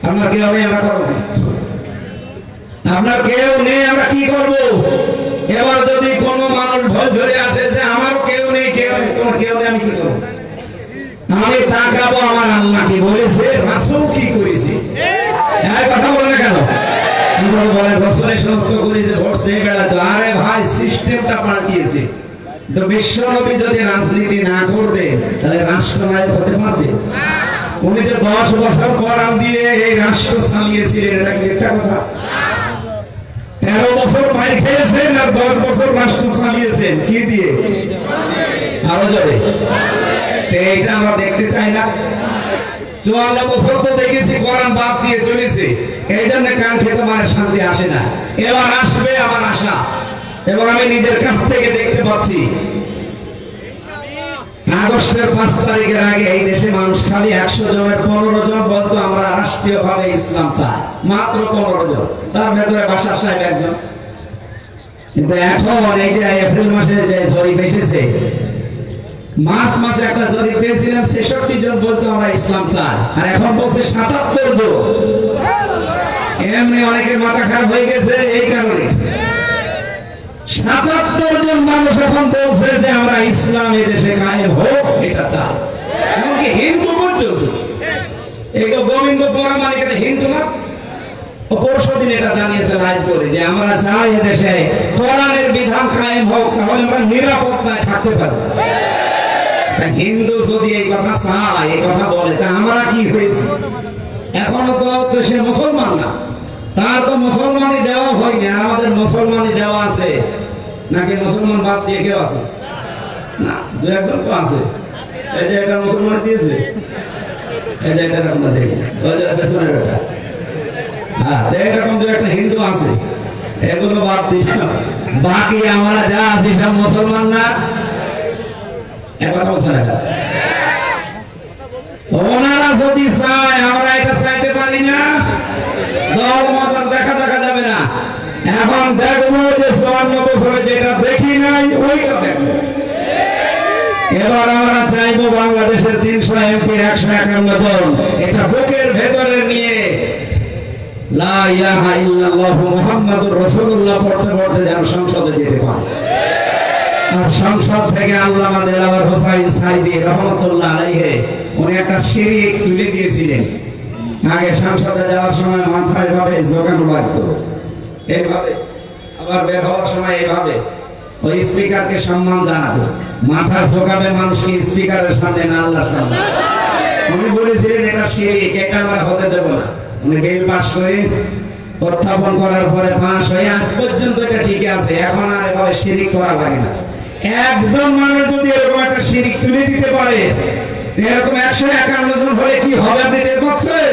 আপনার কেউ নেই, আমরা করবো কি? আপনার কেউ নেই, আমরা কি করব? এবার যদি কোনো মানুষ ভয় ধরে আসে যে আমারও কেউ নেই, কেউ নেই, তোমার কেউ নেই, আমি কি করবো? আমি তাকাবো আমার আল্লাহ কি বলেছে, রাসূল কি করেছে। এই কথা বলে না কেন? বলে রাসূলের সমস্ত করেছে, ভোট চেয়ে বেড়াতো। আরে ভাই, সিস্টেমটা পাল্টিয়েছে। তো বিশ্ব নবী যদি রাজনীতি না করবে তাহলে রাষ্ট্রনায়ক হতে পারবে? উনি যে 10 বছর কোরআন দিয়ে এই রাষ্ট্র চালিয়েছিলেন, এটা কি একটা কথা? 13 বছর মাইর খেয়েছেন আর 10 বছর রাষ্ট্র চালিয়েছেন কি দিয়ে? আরো জোরে। এইটা আমরা দেখতে চাই না। 54 বছর তো দেখেছি কোরআন বাদ দিয়ে চলেছে, এই জন্য কান খেতে মানে শান্তি আসে না। এবার আসবে আমার আশা, এবং আমি নিজের কাছ থেকে দেখতে পাচ্ছি আগস্টের 5 তারিখের আগে এই দেশে মানুষ খালি 100 জনের 15 জন বলতো আমরা রাষ্ট্রীয়ভাবে ইসলাম চাই, মাত্র 15 জন, তার ভেতরে বাশার সাহেব একজন। কিন্তু এখন এই যে এপ্রিল মাসে যে জরিপ এসেছে, মার্চ মাসে একটা জরিপ পেয়েছিলাম 66 জন বলতো আমরা ইসলাম চাই, আর এখন বলছে 77 জন। এমনি অনেকের মাথা খারাপ হয়ে গেছে এই কারণে। 77 জন মানুষ এখন বলছে যে আমরা ইসলাম এই দেশে কায়েম হোক, এটা চাই। এমনকি হিন্দু পর্যন্ত, এই গোবিন্দ পরামানিক এটা হিন্দু না, পরশুদিন এটা জানিয়েছে লাইভ করে যে আমরা চাই এদেশে কোরআনের বিধান কায়েম হোক, তাহলে আমরা নিরাপত্তায় থাকতে পারবো। হিন্দু যদি এই কথা চায়, এই কথা বলে, তা আমরা কি হয়েছি? এখনো তো সে মুসলমান না, তার তো মুসলমানই দেওয়া হয়নি। আমাদের মুসলমানই দেওয়া আছে নাকি? মুসলমান বাদ দিয়ে কেউ আছে না? 2-1 তো আছে। এই যে এটা মুসলমান দিয়েছে, এই যে এটা আপনার দেখুন, ওই যে পেছনের এটা, হ্যাঁ, এরকম 2-1টা হিন্দু আছে, এগুলো বাদ দিয়ে বাকি আমরা যা আছি সব মুসলমান না। ওনারা যদি চায়, আমরা এটা চাইতে পারি না। দেখা যাবে না। এখন দেখবো যে 54 বছরে যেটা দেখি নাই ওইটা দেখবো। এবার আমরা চাইবো বাংলাদেশের 300 এমপি 151 জন এটা বুকের ভেতরে নিয়ে লা ইলাহা ইল্লাল্লাহু মুহাম্মাদুর রাসূলুল্লাহ পড়তে পড়তে যেন সংসদে যেতে পারে। আর সংসদ থেকে আল্লামা দেলাওয়ার হোসাইন সাইদি রহমাতুল্লাহ আলাইহি উনি একটা সিঁড়ি তুলে দিয়েছিলেন। আগে সংসদে যাওয়ার সময় মাথায় এভাবে ঝোঁকানো লাগতো, এইভাবে, আবার বের হওয়ার সময় এইভাবে। ওই স্পিকারকে সম্মান জানাতো, মাথা ঝোঁকাবে মানুষকে স্পিকারের সামনে না আল্লাহর সামনে। উনি বলেছিলেন এটা সিঁড়ি, এটা আমরা হতে দেব না। উনি বিল পাস করে উত্থাপন করার পরে পাস হয়ে আজ পর্যন্ত এটা ঠিক আছে। এখন আর এভাবে শিরিক করা লাগে না। একজন মানুষ যদি এরকম একটা শিরিক তুলে দিতে পারে, এরকম 151 জন হলে কি হবে আপনি টের পাচ্ছেন?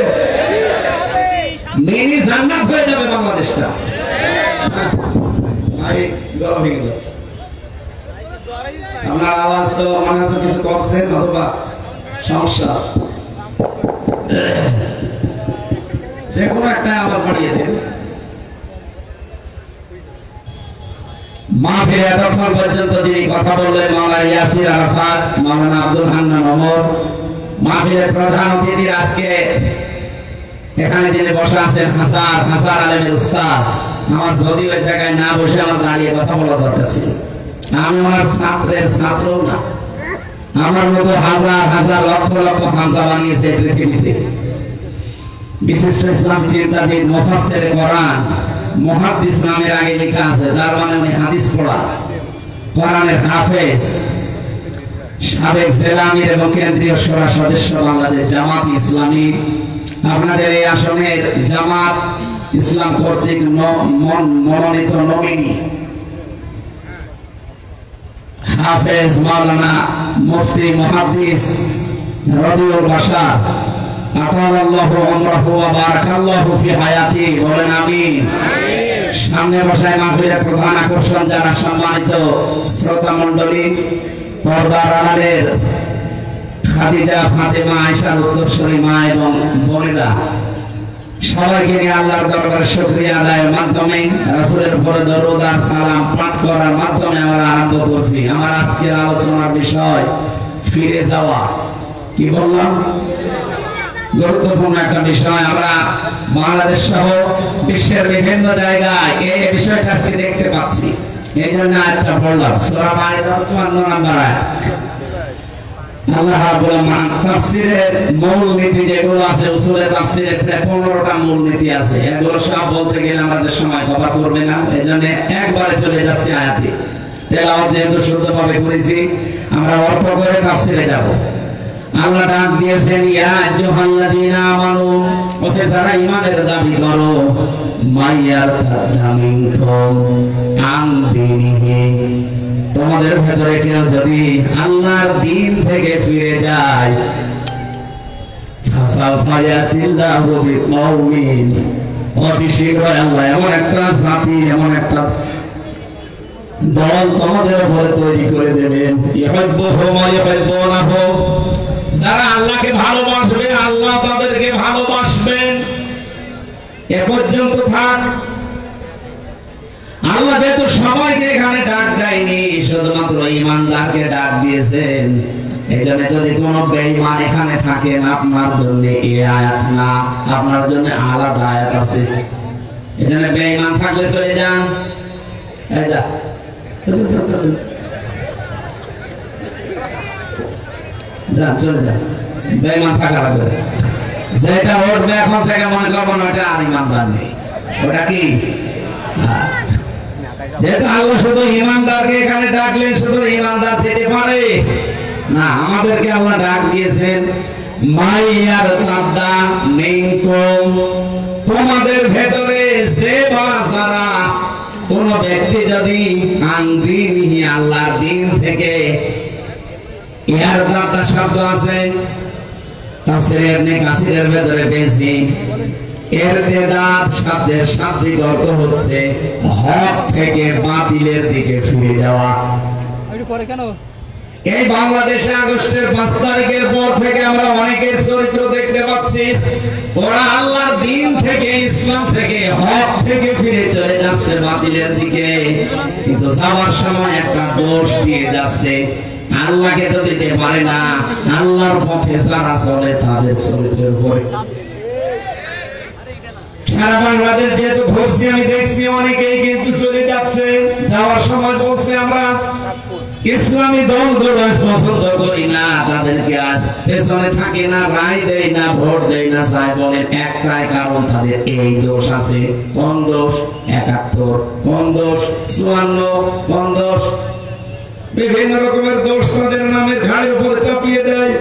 মিনি জান্নাত হয়ে যাবে বাংলাদেশটা। গরম হয়ে যাচ্ছে, আপনার আওয়াজ তো মনে হচ্ছে কিছু করছেন অথবা সমস্যা আছে, যে কোনো একটা আওয়াজ বাড়িয়ে দেন। মাহফিলে এতক্ষণ পর্যন্ত যিনি কথা বললেন মাওলানা ইয়াসির আরাফাত, মাওলানা আব্দুল হান্নান ওমর, মাহফিলের প্রধান অতিথি আজকে এখানে যিনি বসে আছেন হাসান আলমের উস্তাদ। আমার যদি ওই জায়গায় না বসে আমার দাঁড়িয়ে কথা বলা দরকার ছিল। আমি ওনার ছাত্রের ছাত্রও না, আমার মতো হাজার হাজার লক্ষ লক্ষ হামজা বানিয়েছে পৃথিবীতে। বিশিষ্ট ইসলাম চিন্তাবিদ, মুফাসসির কোরআন, মুহাদ্দিস নামের আগে লেখা আছে, তার মানে উনি হাদিস পড়া, কোরআনের হাফেজ, সাবেক জেলা আমির এবং কেন্দ্রীয় শোরা সদস্য, বাংলাদেশ জামাত ইসলামী। আপনাদের এই আসনের জামাত ইসলাম কর্তৃক মনোনীত নমিনি হাফেজ মাওলানা মুফতি মুহাদ্দিস রবিউল বাশার, আতাল্লাহু আমরাহু ওয়া বারাকাল্লাহু ফি হায়াতি, বলেন আমিন। সামনে বসায় মাহফিলের প্রধান আকর্ষণ যারা সম্মানিত শ্রোতা মণ্ডলী, পর্দার আড়ালের খাদিজা, ফাতেমা, আয়েশার উত্তরসূরি মা এবং বোনেরা, সবাইকে নিয়ে আল্লাহর দরবারে শুকরিয়া আদায়ের মাধ্যমে, রাসূলের উপরে দরুদ আর সালাম পাঠ করার মাধ্যমে আমরা আরম্ভ করছি আমার আজকের আলোচনার বিষয় ফিরে যাওয়া। কি বললাম? গুরুত্বপূর্ণ একটা বিষয়। আমরা বাংলাদেশ সহ বিশ্বের বিভিন্ন জায়গায় এই বিষয়টা আজকে দেখতে পাচ্ছি। এই জন্য আয়াতটা পড়লাম, সূরা মাইদা 54 নম্বর আয়াত। আল্লাহ তাফসীরের মূলনীতি যেগুলো আছে, উসুলে তাফসীরের প্রায় 15টা মূলনীতি আছে। এগুলো সব বলতে গেলে আমাদের সময় কভার করবে না, এজন্য একবারে চলে যাচ্ছে আয়াতে। তেলাওয়াত যেহেতু শুদ্ধভাবে করেছি, আমরা অর্থ করে তাফসীরে যাব। আল্লাহ ডাক দিয়েছেন, ইয়া আইয়ুহাল্লাযীনা আমানু, ওহে যারা ঈমানের দাবি করো, মাইয়ারতাদ্দা মিনকুম আন দীনিহি, তোমাদের ভেতরে কেউ যদি আল্লাহর দ্বীন থেকে ফিরে যায়, ফাসাউফা ইয়াতিল্লাহু বিকওমিন, অতি শীঘ্রই আল্লাহ এমন একটা জাতি, এমন একটা দল তোমাদের উপরে তৈরি করে দেবেন। ইউহিব্বুহুম ওয়া ইউহিব্বুনাহু, যারা আল্লাহকে ভালোবাসবে আল্লাহ তাদেরকে ভালোবাসবেন। এ পর্যন্ত থাক। আল্লাহ যেহেতু সবাইকে এখানে ডাক দেয়নি, শুধুমাত্র ঈমানদারকে ডাক দিয়েছেন, এই জন্য যদি কোন বেঈমান এখানে থাকেন আপনার জন্য এই আয়াত না, আপনার জন্য আলাদা আয়াত আছে। এই জন্য বেঈমান থাকলে চলে যান, এই যা যান, চলে যান, বেঈমান থাকা লাগবে। যেটা উঠবে এখন থেকে মনে করবেন ওটা আর ঈমানদার নেই, ওটা কি? যেহেতু আল্লাহ শুধু ঈমানদারকে এখানে ডাকলেন, শুধু ঈমানদার যেতে পারে না, আমাদেরকে আল্লাহ ডাক দিয়েছেন মাইয়ার তাদা মিনকুম, তোমাদের ভেতরে যে বা যারা কোন ব্যক্তি যদি আন দীনিহি, আল্লাহর দিন থেকে, ইয়ার তাদা শব্দ আছে তাফসীরে ইবনে কাসিরের ভেতরে পেয়েছি, ইরতিদাদ শব্দের শাব্দিক অর্থ হচ্ছে হক থেকে বাতিলের দিকে ফিরে যাওয়া। এই বাংলাদেশে আগস্টের 5 তারিখের পর থেকে আমরা অনেকের চরিত্র দেখতে পাচ্ছি, ওরা আল্লাহর দিন থেকে, ইসলাম থেকে, হক থেকে ফিরে চলে যাচ্ছে বাতিলের দিকে, কিন্তু যাওয়ার সময় একটা দোষ দিয়ে যাচ্ছে। আল্লাহকে তো দিতে পারে না, আল্লাহর পথে যারা চলে তাদের চরিত্রের উপরে। সারা বাংলাদেশ যেহেতু ঘুরছি, আমি দেখছি অনেকেই কিন্তু চলে যাচ্ছে, যাওয়ার সময় বলছে আমরা ইসলামী দলগুলো পছন্দ করি না, তাদেরকে আজ পেছনে থাকি না, রায় দেয় না, ভোট দেয় না, চাই বলেন একটাই কারণ, তাদের এই দোষ আছে। কোন দোষ? 71, কোন দোষ? 54, কোন দোষ? বিভিন্ন রকমের দোষ তাদের নামের ঘাড়ের উপর চাপিয়ে দেয়।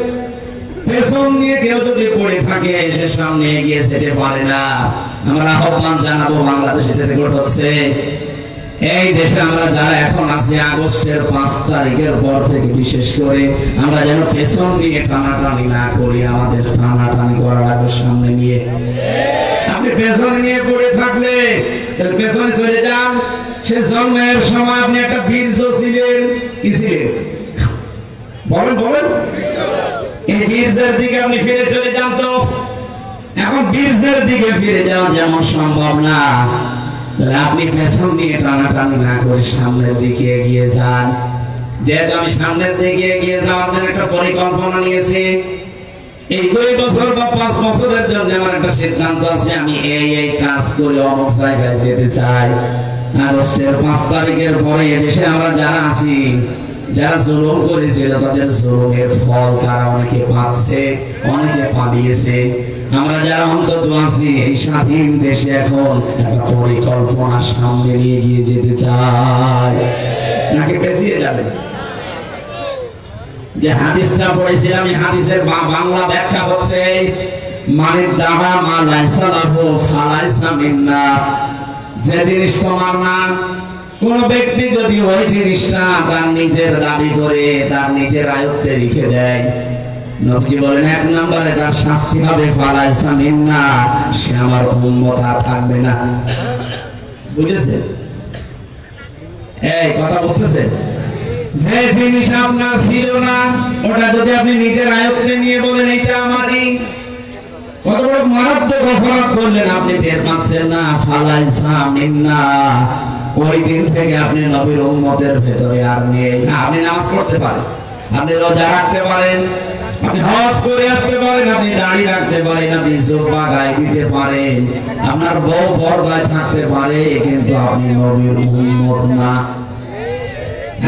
পেছন নিয়ে কেউ যদি পড়ে থাকে, এসে সামনে এগিয়ে যেতে পারে না। আমরা আহ্বান জানাবো, বাংলাদেশে রেকর্ড হচ্ছে, এই দেশে আমরা যারা এখন আছি আগস্টের 5 তারিখের পর থেকে বিশেষ করে আমরা যেন পেছন নিয়ে টানাটানি না করি, আমাদের টানাটানি করা লাগবে সামনে নিয়ে। আপনি পেছনে নিয়ে পড়ে থাকলে পেছনে চলে যান। সে জন্মের সময় আপনি একটা বীর্য ছিলেন, কি ছিলেন বলেন বলেন, এই বীর্যের দিকে আপনি ফিরে চলে যান। তো এখন বীর্যের দিকে ফিরে যাওয়া যেমন সম্ভব না, তাহলে আপনি পেছন দিয়ে টানাটানি না করে সামনের দিকে এগিয়ে যান। যেহেতু আমি সামনের দিকে এগিয়ে যাওয়ার একটা পরিকল্পনা নিয়েছি, এই 2 বছর বা 5 বছরের জন্য আমার একটা সিদ্ধান্ত আছে, আমি এই কাজ করে অনেক জায়গায় যেতে চাই। আগস্টের 5 তারিখের পরে এদেশে আমরা যারা আছি, যারা জুলুম করেছিল তাদের জুলুমের ফল তারা অনেকে পাচ্ছে, অনেকে পালিয়েছে। আমরা যারা অন্তত আছি এই স্বাধীন দেশে এখন একটা পরিকল্পনা সামনে নিয়ে গিয়ে যেতে চাই, নাকি পেছিয়ে যাবে? যে হাদিসটা পড়েছিলাম, এই হাদিসের বাংলা ব্যাখ্যা হচ্ছে মানিদ দাওয়া মা লাইসা লাহু ফালাইসা মিন্না, যে জিনিস তোমার না, কোন ব্যক্তি যদি ওই জিনিসটা তার নিজের দাবি করে তার নিজের আয়ত্তে রেখে দেয়, নবী বলেন 1 নম্বরে তার শাস্তি হবে ফালাইসা মিন্না, সে আমার উম্মত থাকবে না। বুঝেছে? এই কথা বুঝতেছে? যে জিনিস আপনার ছিল না, ওটা যদি আপনি নিজের আয়ত্তে নিয়ে বলেন এটা আমারই, কত বড় মারাত্মক অপরাধ করলেন, আপনি টের পাচ্ছেন না। ফালাইসা মিন্না, ওই দিন থেকে আপনি নবীর উম্মতের ভেতরে আর নেই। আপনি নামাজ পড়তে পারেন, আপনি রোজা রাখতে পারেন, আপনি হজ করে আসতে পারেন, আপনি দাড়ি রাখতে পারেন, আপনি জুব্বা গায়ে দিতে পারেন, আপনার বউ পর্দায় থাকতে পারে, কিন্তু আপনি নবীর উম্মত না।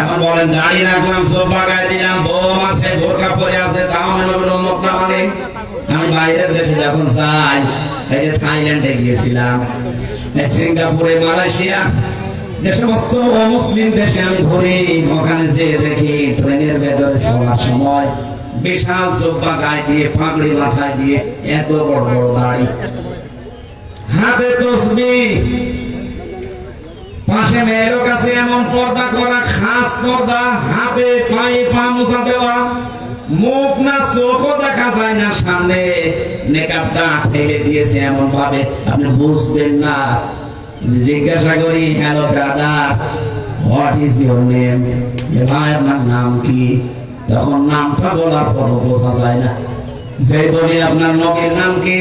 এখন বলেন দাড়ি রাখলাম, জুব্বা গায়ে দিলাম, বউ আমার সেই বোরকা পরে আছে, তাও আমি নবীর উম্মত না মানে? আমি বাইরের দেশে যখন যাই, এই যে থাইল্যান্ডে গিয়েছিলাম, সিঙ্গাপুরে, মালয়েশিয়া, যে সমস্ত অমুসলিম দেশে আমি ঘুরি, ওখানে যে দেখি ট্রেনের ভেতরে চলার সময় বিশাল জুব্বা গায়ে দিয়ে, পাগড়ি মাথায় দিয়ে, এত বড় বড় দাড়ি, হাতে তসবিহ, পাশে মেয়ের কাছে এমন পর্দা করা, খাস পর্দা, হাতে পায়ে পা মোছা দেওয়া, মুখ না চোখও দেখা যায় না, সামনে নেকাবটা ঠেলে দিয়েছে এমন ভাবে আপনি বুঝবেন না। জিজ্ঞাসা করি, hello brother, what is your name, যে ভাই আপনার নাম কি? তখন নামটা বলার পর বোঝা যায় না। যে বলি আপনার নবীর নাম কি,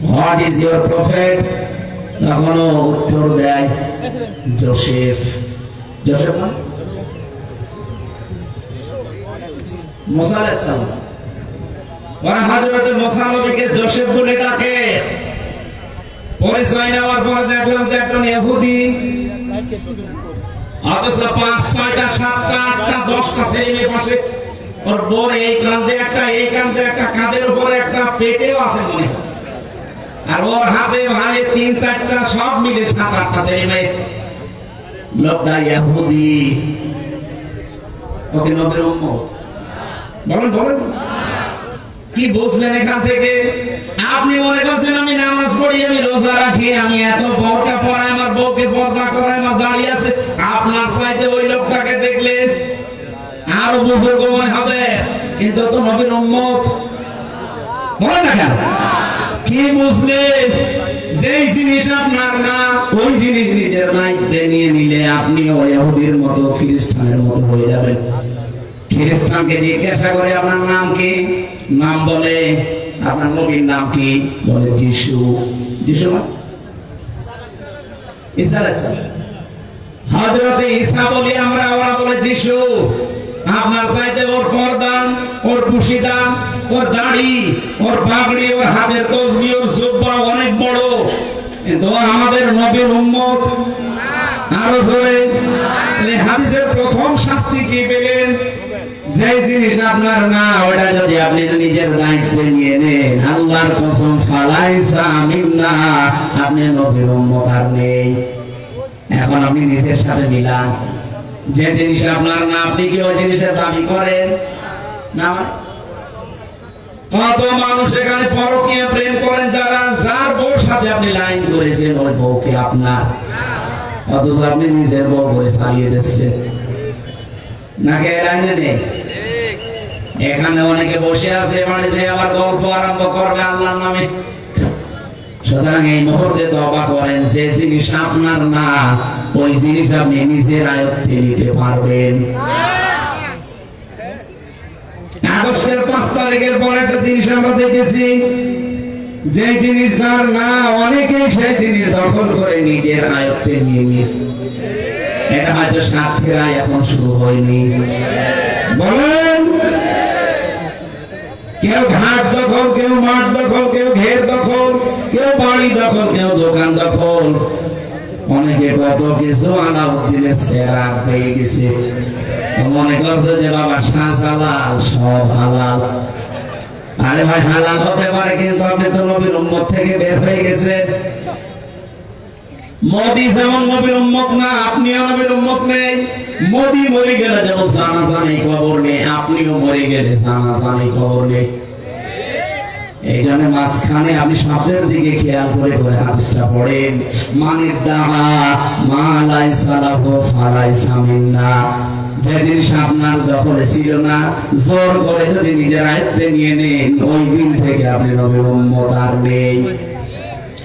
হোয়াট ইজ ইউর প্রফেট, তখন উত্তর দেয় জোসেফ। জোসেফ না মুসা আলাইহিস সালাম, ওরা হযরত মুসা নবীকে জোসেফ বলে ডাকে। পরিচয় নেওয়ার পরে দেখলাম যে একজন ইহুদি, অথচ 5, 6টা, 7টা, 8টা, 10টা ছেলে মেয়ে পাশে, ওর বোর এই কাঁধে একটা, এই কাঁধে একটা, কাঁধের উপরে একটা, পেটেও আছে মনে, আর ওর হাতে ভাই 3, 4টা, সব মিলে 7, 8টা ছেলে মেয়ে। লোকটা ইহুদি, ওকে নবীর উম্মত বলেন। বলেন কি বুঝলেন এখান থেকে? আপনি মনে করছেন আমি নামাজ পড়ি, আমি রোজা রাখি, আমি এত বোরকা পরাই, আমার বউকে পর্দা করাই, আমার দাঁড়িয়ে আছে। আপনার সাইতে ওই লোকটাকে দেখলে আরো বুজুর্গ মনে হবে, কিন্তু তো নবীর উম্মত। বলেন না কেন? কি বুঝলেন? যেই জিনিস আপনার না, ওই জিনিস নিজের দায়িত্বে নিয়ে নিলে আপনিও ইহুদির মতো, খ্রিস্টানের মতো হয়ে যাবেন। খ্রিস্টানকে জিজ্ঞাসা করে আপনার নাম কি, নাম বলে আপনার নবীর নাম কি, বলে যিশু। যিশু ঈসা আলাইহিস সালাম, হযরত ঈসা বলি আমরা, ওরা বলে যিশু। আপনার চাইতে ওর পর্দা, ওর পুশিদা, ওর দাড়ি, ওর পাগড়ি, ওর হাতের তসবিহ, ওর জুব্বা অনেক বড়, কিন্তু আমাদের নবীর উম্মত। আরো জোরে। হাদিসের প্রথম শাস্তি কি পেলেন? যে জিনিস আপনার না, ওটা যদি আপনি নিজের দায়িত্বে নিয়ে নেন, আল্লাহর কসম, ফালাইসা মিন্না, আপনি নবীর উম্মত আর নেই। এখন আপনি নিজের সাথে মিলান, যে জিনিস আপনার না, আপনি কি ওই জিনিসের দাবি করেন না? কত মানুষ এখানে পরকীয়া প্রেম করেন, যারা, যার বউর সাথে আপনি লাইন করেছেন, ওই বউকে আপনার, অথচ আপনি নিজের বউ করে চালিয়ে দিচ্ছেন। নাকি লাইনে নেই? এখানে অনেকে বসে আছে, মানে যে আবার গল্প আরম্ভ করবে আল্লাহর নামে। সুতরাং এই মুহূর্তে তওবা করেন, যে জিনিস আপনার না, ওই জিনিস আপনি নিজের আয়ত্তে নিতে পারবেন। আগস্টের 5 তারিখের পর একটা জিনিস আমরা দেখেছি, যে জিনিস আর না, অনেকে সেই জিনিস দখল করে নিজের আয়ত্তে নিয়ে নিয়েছে। এটা হয়তো স্বার্থের আয় এখন শুরু হয়নি। বলেন, কেউ ঘাট দখল, কেউ মাঠ দখল, কেউ ঘের দখল, কেউ বাড়ি দখল, কেউ দোকান দখল, অনেকে কত কিছু আলাউদ্দিনের সেরা পেয়ে গেছে। মনে করছে যে বাবা শাহজালাল সব হালাল। আরে ভাই, হালাল হতে পারে, কিন্তু আপনি তো নবীর উম্মত থেকে বের হয়ে গেছেন। মোদি যেমন নবীর উম্মত না, আপনিও নবীর উম্মত নেই। মোদি মরে গেলে যেমন জানাজা নেই, কবর নেই, আপনিও মরে গেলে জানাজা নেই, কবর নেই। এই জন্য মাঝখানে আপনি শব্দের দিকে খেয়াল করে করে হাদিসটা পড়েন, মানিদ দাআ মা লাইসা লাহু ফালাইসা মিন্না। যে জিনিস আপনার দখলে ছিল না, জোর করে যদি নিজের আয়ত্তে নিয়ে নেন, ওই দিন থেকে আপনি নবীর উম্মত আর নেই।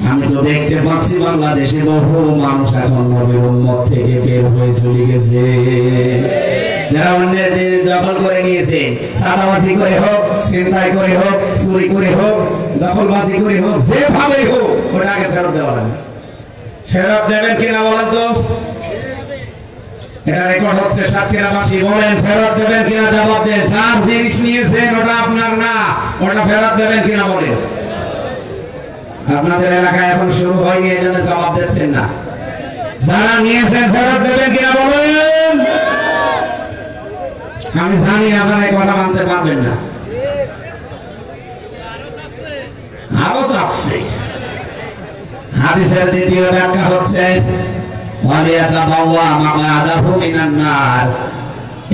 আমি তো দেখতে পাচ্ছি বাংলাদেশে বহু মানুষ এখন নবীর উম্মত থেকে বের হয়ে চলে গেছে। যারা অন্যের দখল করে নিয়েছে, সাদাবাজি করে হোক, ছিনতাই করে হোক, চুরি করে হোক, দখলবাজি করে হোক, যেভাবে হোক, ওটাকে ফেরত দেওয়া হবে। ফেরত দেবেন কিনা বলেন তো? এটা রেকর্ড হচ্ছে, সাতক্ষীরাবাসী বলেন, ফেরত দেবেন কিনা? জবাব দেন। যার জিনিস নিয়েছেন ওটা আপনার না, ওটা ফেরত দেবেন কিনা বলেন? আপনাদের এলাকায় এখন শুরু হয়নি, এই জন্য জবাব দিচ্ছেন না। যারা নিয়েছেন ফেরত দেবেন কিনা বলেন? আমি জানি আপনারা এই কথা মানতে পারবেন না। আরো চাচ্ছে। হাদিসের দ্বিতীয় ব্যাখ্যা হচ্ছে,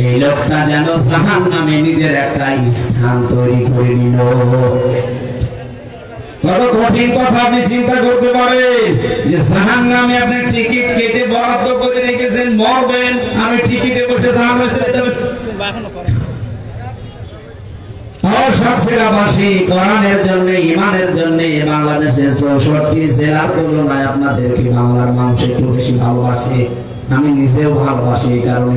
এই লোকটা যেন জাহান্নামে নিজের একটা স্থান তৈরি করে নিল। কত কঠিন কথা আপনি চিন্তা করতে পারেন, যে জাহান্নামে আপনি টিকিট কেটে বরাদ্দ করে রেখেছেন, মরবেন, আমি টিকিটে বসে জাহান্নামে চলে যাবেন। সাতক্ষীরাবাসী কোরআনের জন্য, ইমানের জন্য বাংলাদেশের 64 জেলার তুলনায় আপনাদেরকে বাংলার মানুষ একটু বেশি ভালোবাসে। আমি নিজেও ভালোবাসি এই কারণে,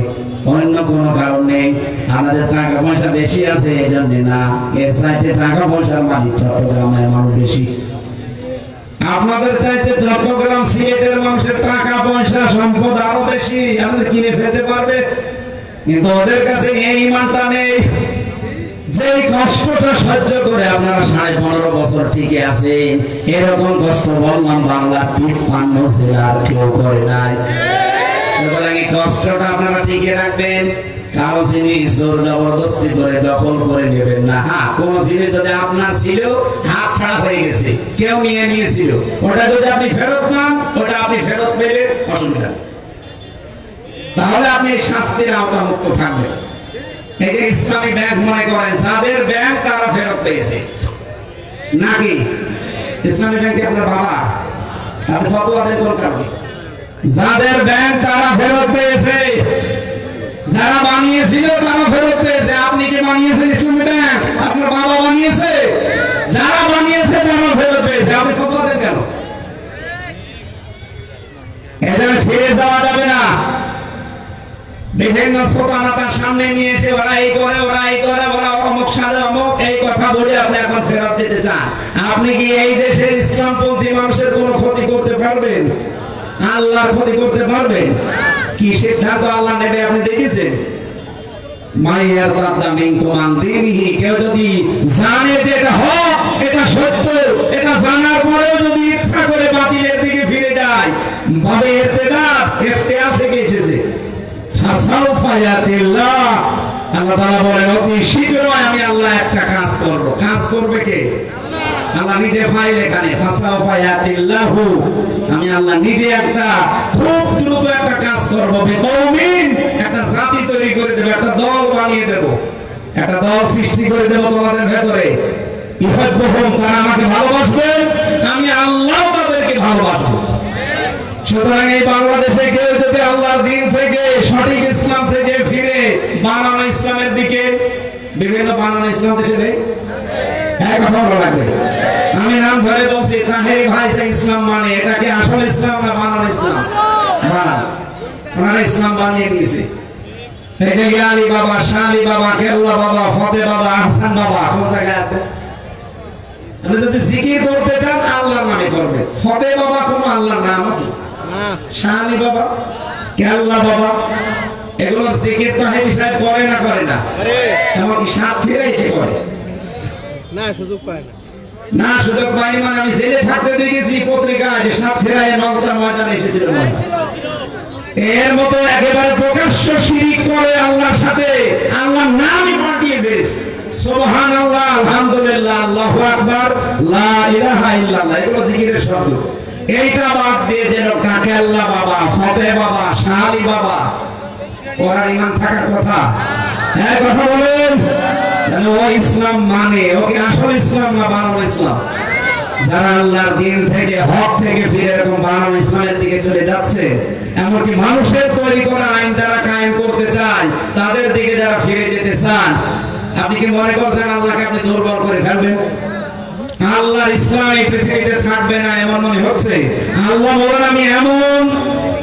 অন্য কোনো কারণ নেই। আমাদের টাকা পয়সা বেশি আছে এই জন্য না, এর চাইতে টাকা পয়সার মালিক চট্টগ্রামের মানুষ বেশি। আপনাদের চাইতে চট্টগ্রাম সিলেটের মানুষের টাকা পয়সা সম্পদ আরো বেশি, আমাদের কিনে ফেলতে পারবে, কিন্তু ওদের কাছে এই ইমানটা নেই। যে কষ্টটা সহ্য করে আপনারা 15.5 বছর টিকে আছেন, এরকম কষ্ট বললাম বাংলার 53 জেলার কেউ করে নাই। সুতরাং এই কষ্টটা আপনারা টিকে রাখবেন, কারো জিনিস জোর জবরদস্তি করে দখল করে নেবেন না। হ্যাঁ, কোন জিনিস যদি আপনার ছিল, হাত ছাড়া হয়ে গেছে, কেউ নিয়ে নিয়েছিল, ওটা যদি আপনি ফেরত পান, ওটা আপনি ফেরত পেলে অসুবিধা, তাহলে আপনি শাস্তির আওতামুক্ত থাকবেন। এই যে ইসলামী ব্যাংক মনে করেন যাদের ব্যাংক তারা ফেরত পেয়েছে নাকি? ইসলামী ব্যাংকে আপনার বাবা, আপনি ফতোয়া দেন কোন কারণে? যাদের ব্যাংক তারা ফেরত পেয়েছে, যারা বানিয়েছিল তারা ফেরত পেয়েছে। আপনি কি বানিয়েছেন ইসলামী ব্যাংক? আপনার বাবা বানিয়েছে? যারা বানিয়েছে তারা ফেরত পেয়েছে, আপনি ফতোয়া দেন কেন? এদের ফিরে যাওয়া যাবে না। বিভিন্ন সোতানাতার সামনে নিয়ে এসে ওরা এই করে, ওরা এই করে, ওরা অমুক সালে অমুক, এই কথা বলে আপনি এখন ফেরত দিতে চান। আপনি কি এই দেশের ইসলামপন্থী মানুষের কোন ক্ষতি করতে পারবেন? আল্লাহর ক্ষতি করতে পারবেন? কি সিদ্ধান্ত আল্লাহ নেবে আপনি দেখেছেন? মাইয়ার তাদামিন তুমান দিনহি, কেউ যদি জানে যে এটা হক, এটা সত্য, এটা জানার পরেও যদি ইচ্ছা করে বাতিলের দিকে ফিরে যায়, ভাবে ইরতিদাদ ইখতিয়ার থেকে এসেছে। ফাসাউফা ইয়াতিল্লাহ, আল্লাহ তাআলা বলেন অতি শীঘ্রই আমি আল্লাহ একটা কাজ করব। কাজ করবে কে? আল্লাহ নিজে ফাইল এখানে ফাসাউফা ইয়াতিল্লাহু, আমি আল্লাহ নিজে একটা খুব দ্রুত একটা কাজ করব। বিকৌমিন, একটা জাতি তৈরি করে দেব, একটা দল বানিয়ে দেব, একটা দল সৃষ্টি করে দেব তোমাদের ভেতরে। ইউহিব্বুহুম, তারা আমাকে ভালোবাসবে, আমি আল্লাহ তাদেরকে ভালোবাসবো। সুতরাং এই বাংলাদেশে কেউ যদি আল্লাহর দিন থেকে, সঠিক ইসলাম থেকে ফিরে বানানো ইসলামের দিকে, বিভিন্ন বানানো ইসলাম দেশে নেই, এক কথা বলা লাগবে। আমি নাম ধরে বলছি, তাহেরি ভাই যে ইসলাম মানে, এটা কি আসল ইসলাম না বানানো ইসলাম? ওনারা ইসলাম বানিয়ে দিয়েছে। এটা ইয়ালি বাবা, শালি বাবা, কেল্লা বাবা, ফতে বাবা, আহসান বাবা কোন জায়গায় আছে? আপনি যদি জিকির করতে চান আল্লাহর নামে করবে। ফতে বাবা কোন আল্লাহর নাম আছে? শালি বাবা, কেল্লা বাবা, এগুলোর জিকির তাহেরি সাহেব করে না? করে না? এমনকি সাত ছেড়ে এসে করে না, সুযোগ পায় না। না, সুযোগ পায়নি মানে আমি জেলে থাকতে দেখেছি পত্রিকায় যে সাত ছেড়ায় নগদার ময়দানে এসেছিল। এর মতো একেবারে প্রকাশ্য শিরিক করে আল্লাহর সাথে, আল্লাহর নামই পাঠিয়ে দিয়েছে। সুবহানাল্লাহ, আলহামদুলিল্লাহ, আল্লাহু আকবার, লা ইলাহা ইল্লাল্লাহ, এগুলো জিকিরের শব্দ। এইটা বাদ দিয়ে যে লোকটা কেল্লা বাবা, ফতে বাবা, শালি বাবা, ওর ঈমান থাকার কথা? হ্যাঁ, কথা বলেন। ও ইসলাম মানে, ওকে আসল ইসলাম না বানানো ইসলাম? যারা আল্লাহর দিন থেকে, হক থেকে ফিরে এরকম বানানো ইসলামের দিকে চলে যাচ্ছে, এমনকি মানুষের তৈরি করা আইন যারা কায়েম করতে চায়, তাদের দিকে যারা ফিরে যেতে চান, আপনি কি মনে করছেন আল্লাহকে আপনি দুর্বল করে ফেলবেন? আল্লাহর ইসলাম এই পৃথিবীতে থাকবে না এমন মনে হচ্ছে? আল্লাহ বলেন আমি এমন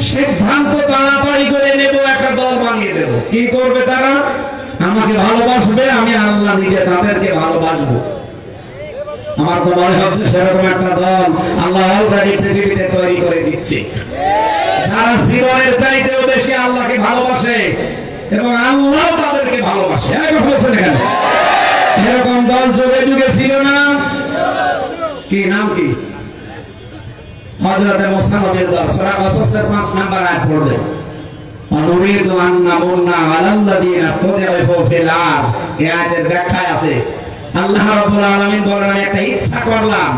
সিদ্ধান্ত তাড়াতাড়ি করে নেব, একটা দল বানিয়ে দেব। কি করবে তারা? আমাকে ভালোবাসবে, আমি আল্লাহ নিজে তাদেরকে ভালোবাসবো। আমার তো মনে হচ্ছে সেরকম একটা দল আল্লাহ অলরেডি পৃথিবীতে তৈরি করে দিচ্ছে, যারা জীবনের চাইতেও বেশি আল্লাহকে ভালোবাসে এবং আল্লাহ তাদেরকে ভালোবাসে। এরকম দল যুগে যুগে ছিল না? কি নাম কি? হযরত মুসা নবীর দল, সূরা কাসাসের 5 নাম্বার আয়াত পড়বেন। অনুরিদু আন নামুন্না আলাল্লাযিনা ইসতাদঈফু ফিল আরদ, এই আয়াতের ব্যাখ্যা আছে। আল্লাহ রাব্বুল আলামিন বলেন আমি একটা ইচ্ছা করলাম।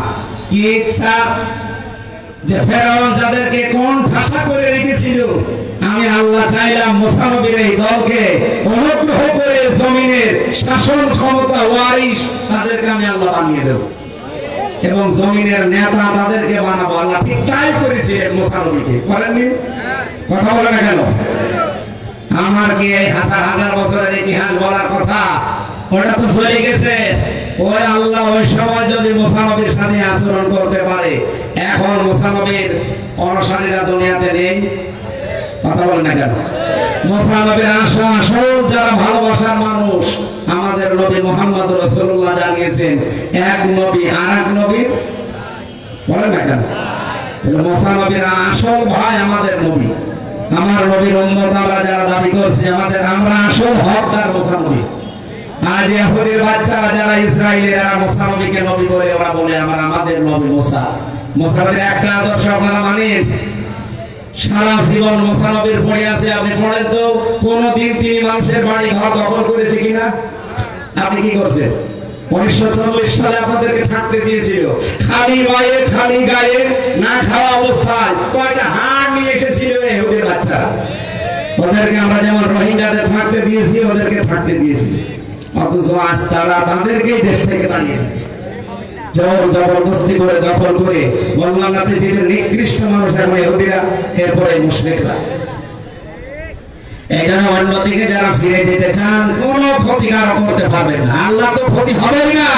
কি ইচ্ছা? যে ফেরাউন যাদেরকে কোন ঠাসা করে রেখেছিল, আমি আল্লাহ চাইলাম মুসা নবীর এই দলকে অনুগ্রহ করে জমিনের শাসন ক্ষমতা ওয়ারিশ তাদেরকে আমি আল্লাহ বানিয়ে দেব এবং জমিনের নেতা তাদেরকে বানাবো। আল্লাহ ঠিক তাই করেছিলেন মুসা নবীকে, করেননি? কথা বলে না কেন? আমার কি এই হাজার হাজার বছরের ইতিহাস বলার কথা? ওটা তো চলে গেছে। ওই আল্লাহ ওই সময় যদি মুসা নবীর সাথে আচরণ করতে পারে, এখন মুসা নবীর অনুসারীরা দুনিয়াতে নেই, কথা বলেন না কেন? মুসা নবীর আসল যারা ভালোবাসার মানুষ, আমাদের নবী মুহাম্মদ রাসূলুল্লাহ জানিয়েছেন এক নবী আরেক নবীর, বলেন না কেন? মুসা নবীর আসল ভাই আমাদের নবী, আমার নবীর উম্মত আমরা যারা দাবি করছি আমরা আসল হকদার মুসা নবী। আজ ইহুদির বাচ্চারা যারা ইসরায়েলের এরা মুসা নবীকে নবী বলে, ওরা বলে আমাদের নবী মুসা। মুসা নবীর একটা আদর্শ আপনারা মানেন, সারা জীবন মুসা নবীর পড়ে আছে। আপনি পড়েন তো কোনদিন তিনি মানুষের বাড়ি ঘর দখল করেছে কিনা? আপনি কি করছেন? 1940 সালে আপনাদেরকে থাকতে দিয়েছিল খালি পায়ে খালি গায়ে না খাওয়া অবস্থায়, কয়টা হাড় নিয়ে এসেছিল ইহুদির বাচ্চারা। ওদেরকে আমরা যেমন রোহিঙ্গাদের থাকতে দিয়েছি, ওদেরকে থাকতে দিয়েছি, অথচ আজ তারা তাদেরকেই দেশ থেকে তাড়িয়ে দিচ্ছে, জবরদস্তি করে দখল করে। বললাম না পৃথিবীর নিকৃষ্ট মানুষ এখন ইহুদিরা, এরপরে মুশরিকরা। এখানে অন্যদিকে যারা ফিরে যেতে চান কোন ক্ষতিকার করতে পারবেন না, আল্লাহ তো ক্ষতি হবেই না।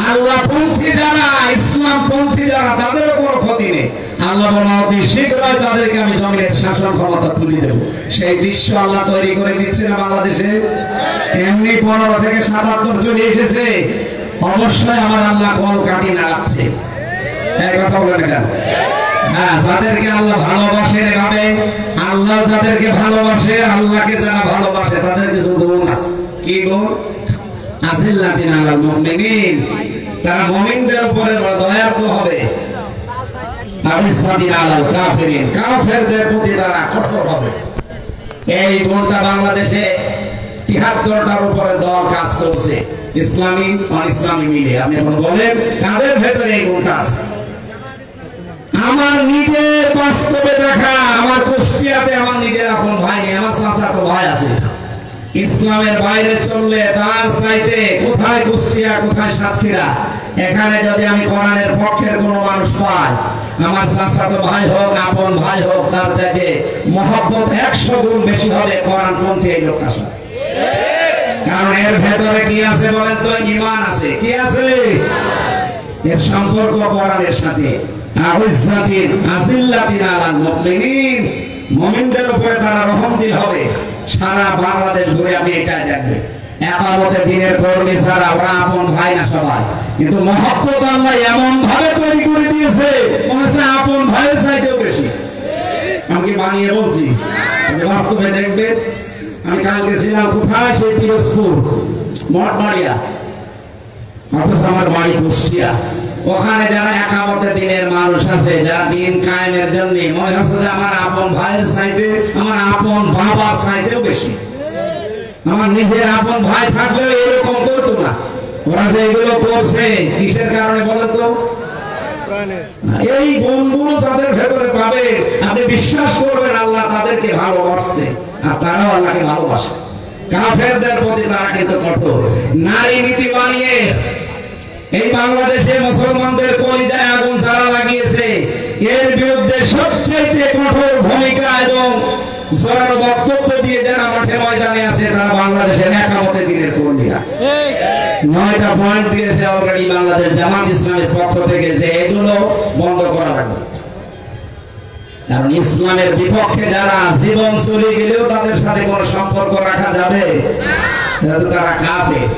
আল্লাহ পন্থী যারা, ইসলাম পন্থী যারা, তাদেরও কোনো ক্ষতি নেই। আল্লাহ বলেন অতি শীঘ্রই তাদেরকে আমি জমিনের শাসন ক্ষমতা তুলে দেব। সেই দৃশ্য আল্লাহ তৈরি করে দিচ্ছে না বাংলাদেশে? এমনি 15 থেকে 77 চলে এসেছে, অবশ্যই আমার আল্লাহ কল কাটি নাড়াচ্ছে। এই কথা বলেন কেন? হ্যাঁ, যাদেরকে আল্লাহ ভালোবাসে এভাবে, আল্লাহ যাদেরকে ভালোবাসে, আল্লাহকে যারা ভালোবাসে তাদের কিছু গুণ আছে। কি গুণ? আজিল্লাতিনা আলাল মুমিনিন, তারা মুমিনদের উপরে দয়ালু হবে। আরিসাতিনা আলাল কাফিরিন, কাফেরদের প্রতি তারা কঠোর হবে। এই গুণটা বাংলাদেশে 73টার উপরে দল কাজ করছে, ইসলামী অন ইসলামী মিলে। আপনি এখন বলেন কাদের ভেতরে এই গুণটা আছে? আমার নিজের বাস্তবে দেখা, আমার কুষ্টিয়াতে আমার নিজের আপন ভাই নেই, আমার চাচাতো ভাই আছে। ইসলামের বাইরে চললে তার চাইতে কোথায় কুষ্টিয়া, কোথায় সাতক্ষীরা, এখানে যদি আমি কোরআনের পক্ষের কোনো মানুষ পাই, আমার চাচাতো ভাই হোক আপন ভাই হোক, তার চাইতে মহব্বত 100 গুণ বেশি হবে কোরআনপন্থী এই লোকটার সাথে। কারণ এর ভেতরে কি আছে বলেন তো? ঈমান আছে। কি আছে? এর সম্পর্ক কোরআনের সাথে। মুমিনদের উপরে তারা রহমদিল হবে। সারা বাংলাদেশ ঘুরে আপনি এটা দেখবেন, একামতের দিনের কর্মী ছাড়া ওরা আপন ভাই না সবাই, কিন্তু মহব্বত আল্লাহ এমন ভাবে তৈরি করে দিয়েছে মনে হচ্ছে আপন ভাইয়ের চাইতেও বেশি। আমি কি বানিয়ে বলছি? বাস্তবে দেখবেন। আমি কালকে ছিলাম কোথায়? সেই পিরোজপুর মঠবাড়িয়া, অথচ আমার বাড়ি কুষ্টিয়া। ওখানে যারা একামতের দিনের মানুষ আছে, যারা দিন কায়েমের জন্য, মনে হচ্ছে যে আমার আপন ভাইয়ের চাইতে, আমার আপন বাবার চাইতেও বেশি। আমার নিজের আপন ভাই থাকলেও এরকম করতো না। ওরা যে এগুলো করছে কিসের কারণে বলেন তো? এই গুণগুলো যাদের ভেতরে পাবে, আপনি বিশ্বাস করবেন আল্লাহ তাদেরকে ভালোবাসছে, আর তারাও আল্লাহকে ভালোবাসে। কাফেরদের প্রতি তারা কিন্তু কঠোর। নারী নীতি বানিয়ে এই বাংলাদেশে মুসলমানদের কলিজায় আগুন জ্বালা লাগিয়েছে। এর বিরুদ্ধে সবচেয়ে কঠোর ভূমিকা এবং জোরালো বক্তব্য দিয়ে যারা মাঠে ময়দানে আছে, তারা বাংলাদেশের একামতের দিনের কর্মীরা। 9টা পয়েন্ট দিয়েছে অলরেডি বাংলাদেশ জামাত ইসলামের পক্ষ থেকে, যে এগুলো বন্ধ করা লাগবে। কারণ ইসলামের বিপক্ষে যারা জীবন চলে গেলেও তাদের সাথে কোনো সম্পর্ক রাখা যাবে না, তারা কাফের।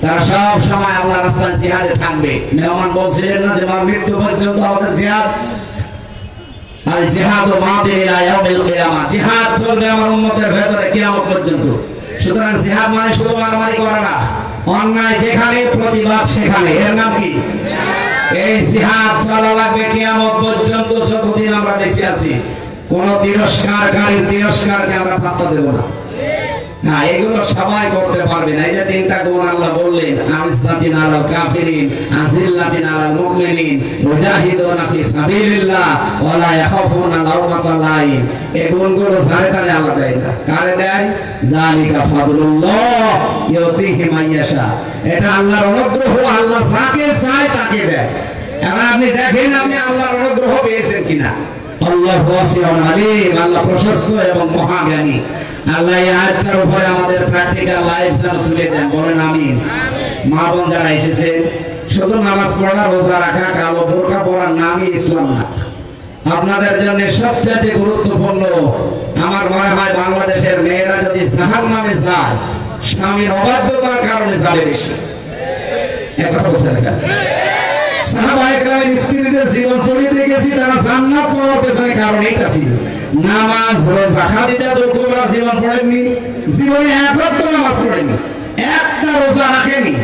তারা সব সময় আল্লাহর রাস্তায় জিহাদে থাকবে। মেহমান বলছিলেন না যে মৃত্যু পর্যন্ত আমাদের জিহাদ, আর জিহাদ ও মাদিন ইলা ইয়াউমিল কিয়ামা, জিহাদ চলবে আমার উম্মতের ভেতরে কিয়ামত পর্যন্ত। সুতরাং জিহাদ মানে শুধু মারামারি করা না, অন্যায় যেখানে প্রতিবাদ সেখানে, এর নাম কি? এই জিহাদ চলা লাগবে কিয়ামত পর্যন্ত, যতদিন আমরা বেঁচে আছি। কোন তিরস্কারকারীর তিরস্কারকে আমরা পাত্তা দেব না। না, এগুলো সবাই করতে পারবে না। এই যে 3টা গুণ আল্লাহ বললেন, আইজ্জাতিন আলাল কাফিরিন, আজিল্লাতিন আলাল মুমিনিন, মুজাহিদুনা ফি সাবিলিল্লাহ ওয়া লা ইয়াখাফুনা লাওমাতা লাইম। এই গুণগুলো যারে তারে আল্লাহ দেয় না। কারে দেয়? যালিকা ফাদলুল্লাহ ইউতিহি মান ইয়াশা। এটা আল্লাহর অনুগ্রহ, আল্লাহ যাকে চায় তাকে দেয়। এখন আপনি দেখেন আপনি আল্লাহর অনুগ্রহ পেয়েছেন কিনা। আল্লাহু ওয়াসিউন আলিম, আল্লাহ প্রশস্ত এবং মহাজ্ঞানী। আল্লাহ এই আয়াতটার উপরে আমাদের প্র্যাকটিক্যাল লাইফ যেন তুলে দেন, বলেন আমিন। মা বোন যারা এসেছে শুধু নামাজ পড়া রোজা রাখা কালো বোরকা পরার নামই ইসলাম না। আপনাদের জন্য সবচেয়ে গুরুত্বপূর্ণ, আমার মনে হয় বাংলাদেশের মেয়েরা যদি জাহান্নামে যায় স্বামীর অবাধ্যতার কারণে যাবে বেশি। একটা বলছে দেখা সাহাবায়ে কেরামের স্ত্রীদের জীবন পড়িয়ে গেছি, তারা জান্নাত পাওয়ার পেছনে কারণ এটা ছিল নামাজ রোজা। খাদিজা তো কুবরা জীবন পড়েননি, জীবনে এক ওয়াক্ত নামাজ পড়েনি, একটা রোজা রাখেনি,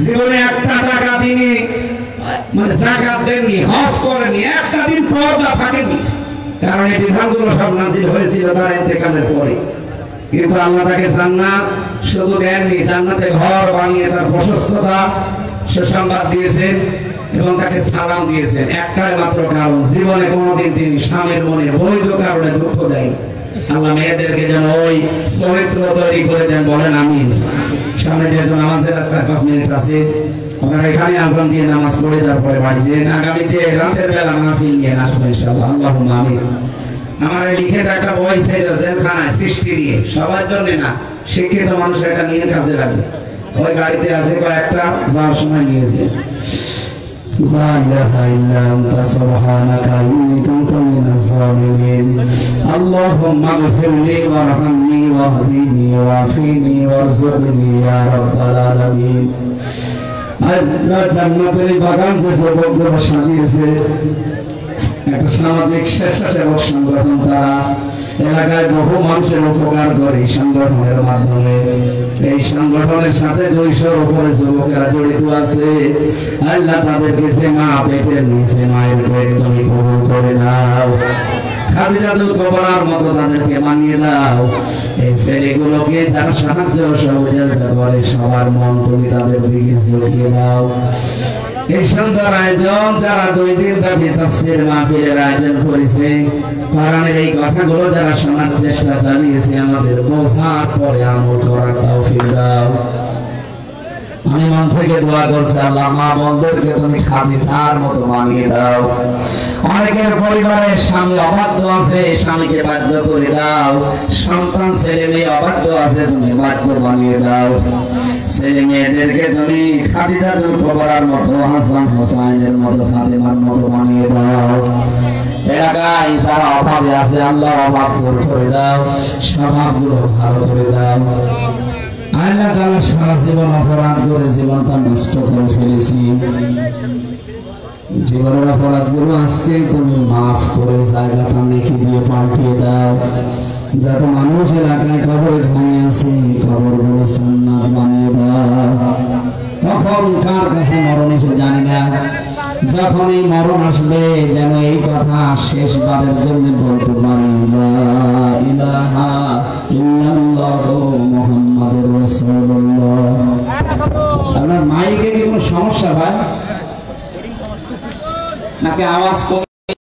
জীবনে একটা টাকা দিনে মানে যাকাত দেননি, হজ করেনি, একটা দিন পর্দা থাকেনি। কারণ এই বিধানগুলো সব নাযিল হয়েছিল তার ইন্তেকালের পরে। কিন্তু আল্লাহ তাকে জান্নাত শুধু দেননি, জান্নাতে ঘর বানিয়ে তার প্রশস্ততা সুসংবাদ দিয়েছেন এবং তাকে সালাম দিয়েছেন। একটাই মাত্র কারণ, জীবনে কোনোদিন তিনি স্বামীর মনে বৈধ কারণে দুঃখ দেন। আল্লাহ মেয়েদেরকে যেন ওই চরিত্র তৈরি করে দেন, বলেন আমিন। সামনে যেহেতু নামাজের 4-5 মিনিট আছে, আপনারা এখানে আজান দিয়ে নামাজ পড়ে তারপরে বাড়ি যেন আগামীতে রাতের বেলা মাহফিল নিয়ে আসবো ইনশাআল্লাহ। আল্লাহুম্মা আমিন। আমার লিখে একটা বই ছেড়ে জেলখানায় সৃষ্টি দিয়ে, সবার জন্য না, শিক্ষিত মানুষের একটা নিয়ে কাজে লাগবে। ওই গাড়িতে আছে কয়েকটা, যাওয়ার সময় নিয়েছে। لا إله إلا أنت سبحانك إني كنت من الظالمين اللهم اغفر لي وارحمني واهدني وعافني وارزقني يا رب العالمين। আল্লাহ জান্নাতের বাগান যে যুবকরা সাজিয়েছে, একটা সামাজিক স্বেচ্ছাসেবক সংগঠন, তারা এলাকায় বহু মানুষের উপকার করে এই সংগঠনের মাধ্যমে। এই সংগঠনের সাথে 200-র উপরে যুবকেরা জড়িত আছে। আল্লাহ তাদেরকে যে মা পেটের নিচে মায়ের পেট তুমি কবুল করে নাও, খাদিজাতুল কুবরার মতো তাদেরকে মানিয়ে দাও। এই ছেলেগুলোকে যারা সাহায্য সহযোগিতা করে সবার মন তুমি তাদের দিকে ঝুঁকিয়ে দাও। এই সুন্দর আয়োজন যারা 2 দিন ব্যাপী তাফসীর মাহফিলের আয়োজন করেছে, কোরআনের এই কথাগুলো যারা শোনার চেষ্টা চালিয়েছে, আমাদের বোঝার পরে আমল করার তৌফিক দাও। আমি মন থেকে দোয়া করছি, আল্লাহ মা বোনদেরকে তুমি খাদিজার মতো বানিয়ে দাও। অনেকের পরিবারে স্বামী অবাধ্য আছে, স্বামীকে বাধ্য করে দাও। সন্তান ছেলে মেয়ে অবাধ্য আছে, তুমি বাধ্য বানিয়ে দাও। ছেলে মেয়েদেরকে তুমি খাদিজাতুল কুবরার মতো, হাসান হোসাইনের মতো, ফাতেমার মতো বানিয়ে দাও। এলাকায় যারা অভাবে আছে আল্লাহ অভাব দূর করে দাও, স্বভাবগুলো ভালো করে দাও। আল্লাহ তাআলা সারা জীবন অপরাধ করে জীবনটা নষ্ট করে ফেলেছি, জীবনের অপরাধগুলো আজকে তুমি মাফ করে জায়গাটা নেকি দিয়ে পাল্টিয়ে দাও। যত মানুষ এলাকায় কবরে ঘুমিয়ে আছে, কবরগুলো জান্নাত বানিয়ে দাও। কখন কার কাছে মরণ এসে জানি না, যখন এই মরণ আসবে যেন এই কথা শেষবারের জন্য বলতে পারি, লা ইলাহা ইল্লাল্লাহু মুহাম্মাদুর রাসূলুল্লাহ। আপনার মাইকে কি কোনো সমস্যা ভাই, নাকি আওয়াজ